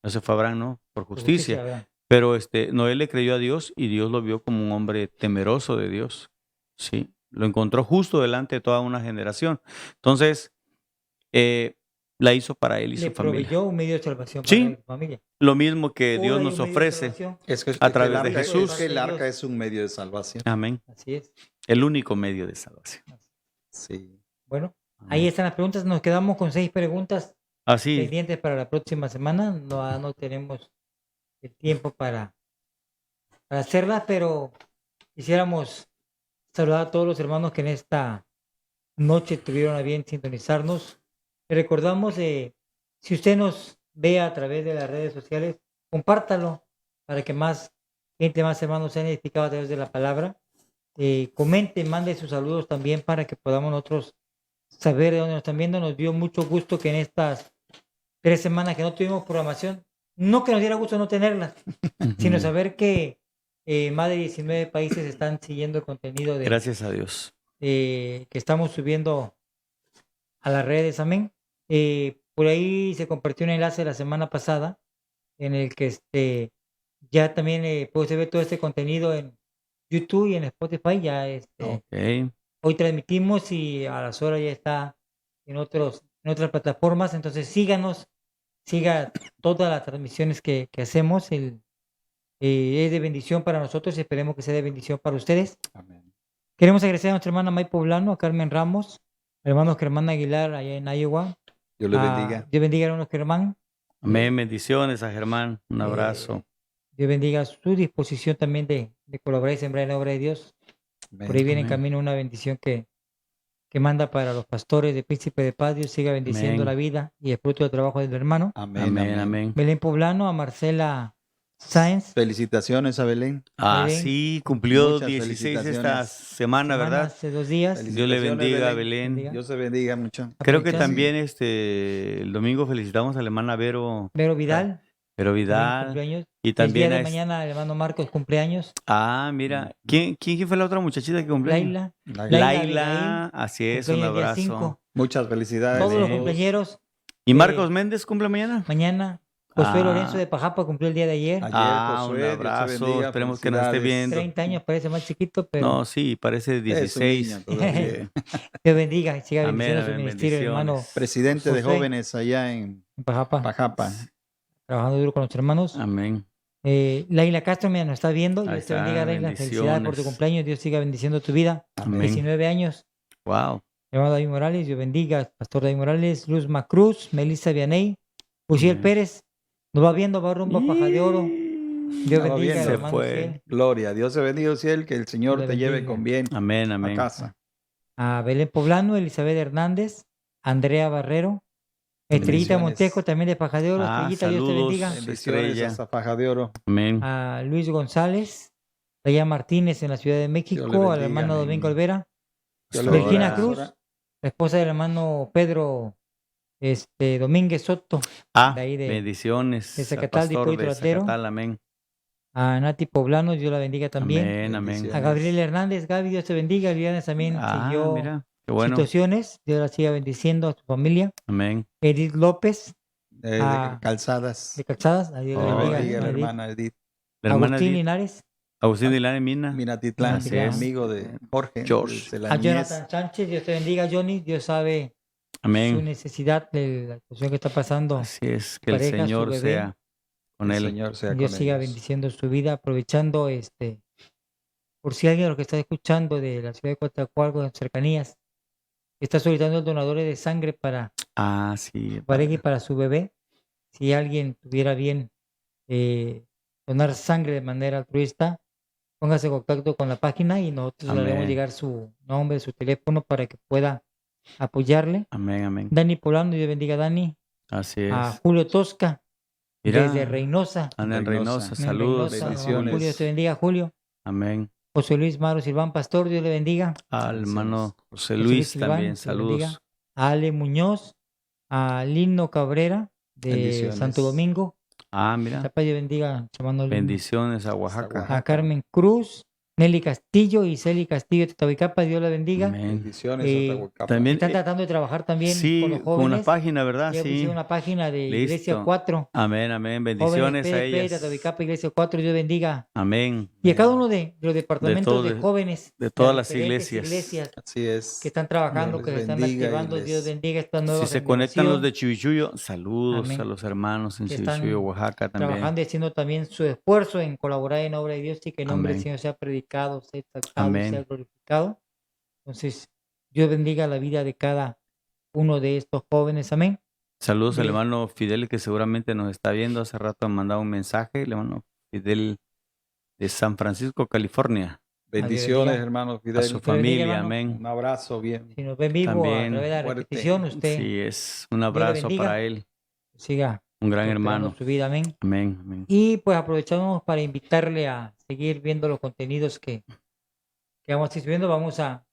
Speaker 2: no se fue Abraham, ¿no? Por justicia.
Speaker 1: ¿verdad?
Speaker 2: Pero Noé le creyó a Dios y Dios lo vio como un hombre temeroso de Dios. ¿Sí? Lo encontró justo delante de toda una generación. Entonces, la hizo para él y
Speaker 1: Le
Speaker 2: su familia.
Speaker 1: proveyó un medio de salvación
Speaker 2: Sí.
Speaker 1: para la familia.
Speaker 2: Lo mismo que
Speaker 1: Hoy
Speaker 2: Dios
Speaker 1: hay
Speaker 2: nos
Speaker 1: un medio de
Speaker 2: ofrece.
Speaker 1: salvación.
Speaker 3: Es que,
Speaker 2: A
Speaker 3: el
Speaker 2: través de
Speaker 3: arca-
Speaker 2: Jesús.
Speaker 3: Es que el arca es un medio de salvación.
Speaker 2: Amén.
Speaker 1: Así es.
Speaker 2: El único medio de salvación.
Speaker 3: Sí.
Speaker 1: Bueno,
Speaker 2: Amén.
Speaker 1: ahí están las preguntas. Nos quedamos con 6 preguntas
Speaker 2: Así,
Speaker 1: pendientes para la próxima semana. No tenemos el tiempo para hacerlas, pero quisiéramos saludar a todos los hermanos que en esta noche tuvieron a bien sintonizarnos. Le recordamos, si usted nos ve a través de las redes sociales, compártalo para que más gente, más hermanos sean edificados a través de la palabra. Comente, mande sus saludos también para que podamos nosotros saber de dónde nos están viendo. Nos dio mucho gusto que en estas 3 semanas que no tuvimos programación, no que nos diera gusto no tenerlas, sino
Speaker 2: Ujú.
Speaker 1: saber que más de 19 países están siguiendo el contenido
Speaker 2: Gracias a Dios.
Speaker 1: que estamos subiendo a las redes, amén. Por ahí se compartió un enlace la semana pasada en el que ya también puede ver todo este contenido en YouTube y en Spotify. Ya
Speaker 2: Ok.
Speaker 1: hoy transmitimos y a las horas ya está en otras plataformas. Entonces síganos, siga todas las transmisiones que hacemos. Es de bendición para nosotros y esperemos que sea de bendición para ustedes.
Speaker 3: Amén.
Speaker 1: Queremos agradecer a nuestra hermana May Poblano, a Carmen Ramos, hermano Germán Aguilar allá en Iowa.
Speaker 3: Dios le bendiga.
Speaker 1: Dios bendiga a hermano Germán.
Speaker 2: Amén. Bendiciones a Germán. Un
Speaker 1: Eh,
Speaker 2: abrazo.
Speaker 1: Dios bendiga su disposición también de colaborar y sembrar en la obra de Dios. Por ahí
Speaker 3: Amén.
Speaker 1: viene en
Speaker 2: Amén.
Speaker 1: camino una bendición que manda para los pastores de Príncipe de Paz. Dios siga bendiciendo la
Speaker 2: Amén.
Speaker 1: vida y el fruto del trabajo del hermano.
Speaker 3: Amén.
Speaker 2: Amén.
Speaker 3: Amén.
Speaker 2: Amén.
Speaker 1: Belén Poblano, a Marcela Sáenz.
Speaker 3: Felicitaciones a Belén.
Speaker 2: Ah,
Speaker 1: Belén,
Speaker 2: sí, cumplió
Speaker 3: Muchas
Speaker 2: 16 esta
Speaker 3: felicitaciones.
Speaker 2: semana, ¿verdad?
Speaker 1: hace 2 días.
Speaker 2: Dios le bendiga,
Speaker 3: Felicitaciones,
Speaker 2: Belén.
Speaker 1: Bendiga.
Speaker 3: Dios se bendiga mucho.
Speaker 2: Creo que
Speaker 1: Aprovechando.
Speaker 2: también el domingo felicitamos a la hermana Vero
Speaker 1: Vero Vidal, también
Speaker 2: Vidal.
Speaker 1: cumpleaños.
Speaker 2: Y
Speaker 1: El
Speaker 2: también
Speaker 1: día de
Speaker 2: a
Speaker 1: mañana el hermano Marcos cumpleaños.
Speaker 2: mira, ¿quién fue la otra muchachita que cumplió años?
Speaker 1: Laila,
Speaker 2: Laila, así es, un
Speaker 1: cumpleaños el día
Speaker 2: abrazo.
Speaker 1: 5.
Speaker 3: Muchas felicidades.
Speaker 1: Todos los
Speaker 2: Amén.
Speaker 1: cumpleaños.
Speaker 2: ¿Y Marcos Méndez cumple mañana?
Speaker 1: Mañana, Josué
Speaker 2: Ah.
Speaker 1: Lorenzo de Pajapa cumplió el día de ayer.
Speaker 3: Ayer,
Speaker 2: Un
Speaker 3: Josué, Dios te
Speaker 2: abrazo,
Speaker 3: bendiga,
Speaker 2: esperemos que nos esté
Speaker 3: felicidades.
Speaker 2: viendo.
Speaker 1: 30 años, parece más chiquito, pero
Speaker 2: No, sí, parece
Speaker 3: Es un
Speaker 2: 16.
Speaker 3: niño todavía.
Speaker 1: Dios bendiga y siga
Speaker 2: Amén,
Speaker 1: bendiciendo su
Speaker 2: amén,
Speaker 1: ministerio, hermano
Speaker 2: bendiciones.
Speaker 3: Presidente de
Speaker 1: Josué.
Speaker 3: jóvenes allá en
Speaker 1: en Pajapa,
Speaker 3: Pajapa.
Speaker 1: trabajando duro con los hermanos.
Speaker 2: Amén.
Speaker 1: Laila Castro, mira, nos está viendo.
Speaker 2: Ahí
Speaker 1: Dios te
Speaker 2: está,
Speaker 1: bendiga, Laila. Felicidades por tu
Speaker 2: bendiciones.
Speaker 1: cumpleaños. Dios siga bendiciendo tu vida.
Speaker 2: Amén.
Speaker 1: 19 años.
Speaker 2: Wow.
Speaker 1: Hermano David Morales, Dios bendiga. Pastor David Morales, Luz Macruz, Melissa Vianey, Uciel
Speaker 2: Amén.
Speaker 1: Pérez. Nos va viendo, va rumbo a Paja de Oro. Dios
Speaker 3: Ya va
Speaker 1: bendiga,
Speaker 3: viendo.
Speaker 2: Se
Speaker 1: hermano
Speaker 2: fue.
Speaker 1: Uciel.
Speaker 3: Gloria. Dios se bendiga, Ciel, que el Señor
Speaker 1: Dios
Speaker 3: te
Speaker 1: le
Speaker 3: lleve
Speaker 1: bendiga.
Speaker 3: con bien
Speaker 2: Amén,
Speaker 3: a
Speaker 2: amén.
Speaker 3: casa.
Speaker 1: A Belén Poblano, Elizabeth Hernández, Andrea Barrero, Estrellita
Speaker 3: Bendiciones.
Speaker 1: Montejo, también de Paja de Oro. Estrellita, Dios te
Speaker 2: saludos.
Speaker 1: bendiga.
Speaker 3: Bendiciones
Speaker 2: Estrella.
Speaker 3: a Zafaja de Oro.
Speaker 2: Amén.
Speaker 1: A Luis González, Daya Martínez en la Ciudad de México,
Speaker 3: bendiga,
Speaker 1: al hermano
Speaker 3: amén.
Speaker 1: Domingo Olvera,
Speaker 3: Dios le
Speaker 1: Delfina
Speaker 3: bendiga.
Speaker 1: Cruz, la esposa del hermano Pedro Domínguez Soto, de ahí de
Speaker 2: Bendiciones.
Speaker 1: de
Speaker 2: al
Speaker 1: Zacatal, de
Speaker 2: pastor
Speaker 1: Hipólito Latero.
Speaker 2: Zacatal, amén.
Speaker 1: A Nati Poblano, Dios la bendiga también.
Speaker 2: Amén, amén.
Speaker 3: Bendiciones.
Speaker 1: A Gabriel Hernández, Gaby, Dios te bendiga. Liliana también siguió
Speaker 2: Mira, qué bueno.
Speaker 1: situaciones, Dios la siga bendiciendo a tu familia.
Speaker 2: Amén.
Speaker 1: Edith López,
Speaker 3: De
Speaker 1: Ah,
Speaker 3: Calzadas.
Speaker 1: de Calzadas, a Dios
Speaker 3: Dios
Speaker 1: la
Speaker 2: Oh,
Speaker 3: le
Speaker 1: bendiga.
Speaker 3: bendiga a la
Speaker 1: Edith.
Speaker 3: hermana Edith.
Speaker 2: La hermana
Speaker 1: Agustín
Speaker 2: Edith,
Speaker 1: Linares,
Speaker 2: Agustín Dilán y Mina.
Speaker 3: Minatitlán,
Speaker 2: Así
Speaker 1: es.
Speaker 3: amigo de Jorge.
Speaker 2: George.
Speaker 3: Desde la
Speaker 1: a
Speaker 3: niñez.
Speaker 1: Jonathan Sánchez, Dios te bendiga. Johnny, Dios sabe su
Speaker 2: Amén.
Speaker 1: necesidad de la situación que está pasando.
Speaker 2: Así es, que el
Speaker 1: pareja, su
Speaker 2: Señor
Speaker 1: bebé.
Speaker 2: sea con
Speaker 3: El
Speaker 2: él.
Speaker 3: Señor sea
Speaker 1: Dios
Speaker 3: con
Speaker 1: siga
Speaker 3: ellos.
Speaker 1: bendiciendo su vida, aprovechando por si alguien de los que está escuchando de la ciudad de Coatzacoalcos, de cercanías, está solicitando donadores de sangre para
Speaker 2: Sí.
Speaker 1: su pareja y para su bebé. Si alguien tuviera bien donar sangre de manera altruista, póngase en contacto con la página y nosotros le haremos
Speaker 2: Amén.
Speaker 1: llegar su nombre, su teléfono para que pueda apoyarle.
Speaker 2: Amén, amén.
Speaker 1: Dani Polano, Dios bendiga a Dani.
Speaker 2: Así es.
Speaker 1: A Julio Tosca,
Speaker 2: Mira,
Speaker 1: desde Reynosa.
Speaker 2: anda en
Speaker 3: Reynosa.
Speaker 2: Reynosa.
Speaker 1: En
Speaker 2: Saludos.
Speaker 1: Reynosa,
Speaker 3: bendiciones.
Speaker 1: Julio, Dios te bendiga, Julio.
Speaker 2: Amén.
Speaker 1: José Luis Maro Silván Pastor, Dios le bendiga.
Speaker 2: Al hermano José
Speaker 1: José
Speaker 2: Luis
Speaker 1: Silván,
Speaker 2: también.
Speaker 1: Dios le bendiga.
Speaker 2: Saludos.
Speaker 1: A Ale Muñoz, a Lino Cabrera, de
Speaker 3: Bendiciones.
Speaker 1: Santo Domingo.
Speaker 2: Mira.
Speaker 1: Chapa, Dios bendiga, hermano Lino.
Speaker 2: Bendiciones a Oaxaca.
Speaker 3: Oaxaca.
Speaker 1: A Carmen Cruz, Nelly Castillo y Celi Castillo de Tahuicapa, Dios la bendiga.
Speaker 2: Amén.
Speaker 3: Bendiciones
Speaker 1: Eh,
Speaker 3: a Tahuacapa.
Speaker 2: También
Speaker 1: Están tratando de trabajar también
Speaker 2: sí,
Speaker 1: con los
Speaker 2: con una
Speaker 1: jóvenes.
Speaker 2: página, ¿verdad?
Speaker 1: Ya
Speaker 2: Sí.
Speaker 1: pusieron una página de Iglesia
Speaker 2: Listo.
Speaker 1: 4.
Speaker 2: Amén, amén.
Speaker 1: Jóvenes
Speaker 2: Bendiciones a
Speaker 1: PDP de
Speaker 2: ellas.
Speaker 1: Tahuicapa, Iglesia 4, Dios bendiga.
Speaker 2: Amén.
Speaker 1: Y a cada uno de los departamentos
Speaker 2: todo-
Speaker 1: de jóvenes.
Speaker 2: de todas las
Speaker 1: diferentes
Speaker 2: iglesias.
Speaker 3: Así es.
Speaker 1: que están trabajando,
Speaker 3: Dios
Speaker 1: que
Speaker 3: les
Speaker 1: se están
Speaker 3: bendiga y
Speaker 1: activando.
Speaker 3: les-
Speaker 1: Dios bendiga esta nueva
Speaker 2: Si se conectan los
Speaker 1: generación,
Speaker 2: de Chivichuyo, saludos
Speaker 1: Amén.
Speaker 2: a los hermanos en
Speaker 1: Que están
Speaker 2: Chivichuyo, Oaxaca también.
Speaker 1: trabajando y haciendo también su esfuerzo en colaborar en obra de Dios y que el nombre del
Speaker 2: Amén.
Speaker 1: Señor sea predicado, sea exaltado,
Speaker 2: Amén.
Speaker 1: sea glorificado. Entonces, Dios bendiga la vida de cada uno de estos jóvenes. Amén.
Speaker 2: Saludos al
Speaker 1: Bien.
Speaker 2: hermano Fidel que seguramente nos está viendo. Hace rato me mandado un mensaje, el hermano Fidel de San Francisco, California.
Speaker 3: Bendiciones,
Speaker 1: bendiga.
Speaker 3: hermano
Speaker 2: A
Speaker 3: Fidel.
Speaker 2: su
Speaker 1: Dios te bendiga,
Speaker 2: familia,
Speaker 1: hermano.
Speaker 2: amén.
Speaker 3: Un abrazo bien.
Speaker 1: Si nos ven vivo
Speaker 2: También,
Speaker 1: a través de la
Speaker 3: fuerte.
Speaker 1: repetición, usted
Speaker 2: Sí, es un
Speaker 1: le
Speaker 2: abrazo
Speaker 1: bendiga.
Speaker 2: para él.
Speaker 1: siga
Speaker 2: Un gran
Speaker 1: prosperando
Speaker 2: hermano.
Speaker 1: su vida. Amén.
Speaker 2: Amén, amén.
Speaker 1: Y pues aprovechamos para invitarle a seguir viendo los contenidos que vamos a ir subiendo. Vamos a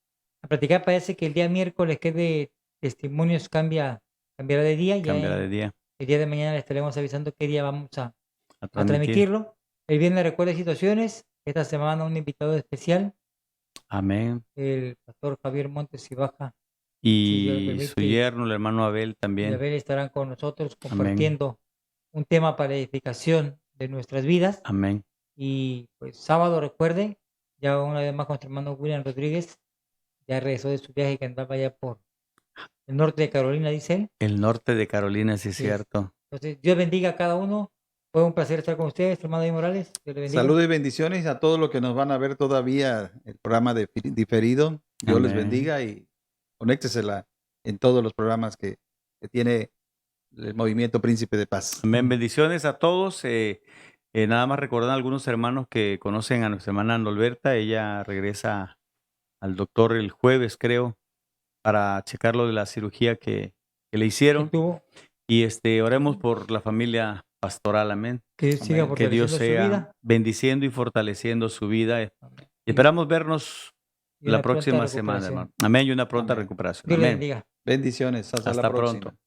Speaker 1: platicar. Parece que el día miércoles, que es de testimonios, cambiará de día. Ya
Speaker 2: Cambiará de día.
Speaker 1: El día de mañana les estaremos avisando qué día vamos a
Speaker 2: A
Speaker 1: transmitirlo. El viernes recuerda situaciones. Esta semana un invitado especial,
Speaker 2: Amén.
Speaker 1: el pastor Javier Montes y Baja.
Speaker 2: Y
Speaker 1: Dios lo
Speaker 2: su
Speaker 1: permite,
Speaker 2: yerno, el hermano Abel
Speaker 1: y
Speaker 2: también.
Speaker 1: Abel estarán con nosotros
Speaker 2: Amén.
Speaker 1: compartiendo un tema para edificación de nuestras vidas.
Speaker 2: Amén.
Speaker 1: Y pues sábado, recuerden, ya una vez más con nuestro hermano William Rodríguez, ya regresó de su viaje que andaba allá por el norte de Carolina, dice él.
Speaker 2: El norte de Carolina, sí es
Speaker 1: Sí es.
Speaker 2: cierto.
Speaker 1: Entonces, Dios bendiga a cada uno. Fue un placer estar con ustedes, hermano David Morales. Dios le bendiga.
Speaker 3: Saludos y bendiciones a todos los que nos van a ver todavía el programa de diferido. Dios les
Speaker 2: Amén.
Speaker 3: bendiga y conéctesela en todos los programas que tiene el Movimiento Príncipe de Paz.
Speaker 2: Amén. Bendiciones a todos. Nada más recordar a algunos hermanos que conocen a nuestra hermana Norberta. Ella regresa al doctor el jueves, creo, para checar lo de la cirugía que le
Speaker 1: Que
Speaker 2: hicieron.
Speaker 1: tuvo,
Speaker 2: Y oremos por la familia pastoral. Amén.
Speaker 1: que Dios siga
Speaker 3: Amén.
Speaker 2: Que Dios
Speaker 1: fortaleciendo su
Speaker 2: sea
Speaker 1: vida.
Speaker 2: bendiciendo y fortaleciendo su vida.
Speaker 1: Amén.
Speaker 2: Y esperamos vernos
Speaker 1: Y
Speaker 2: la
Speaker 1: una pronta
Speaker 2: próxima semana,
Speaker 1: recuperación.
Speaker 2: hermano. Amén. Y una pronta
Speaker 3: Amén.
Speaker 2: recuperación.
Speaker 1: Dios le
Speaker 2: Amén.
Speaker 1: bendiga.
Speaker 3: Bendiciones. Hasta la
Speaker 2: Hasta
Speaker 3: próxima.
Speaker 2: pronto.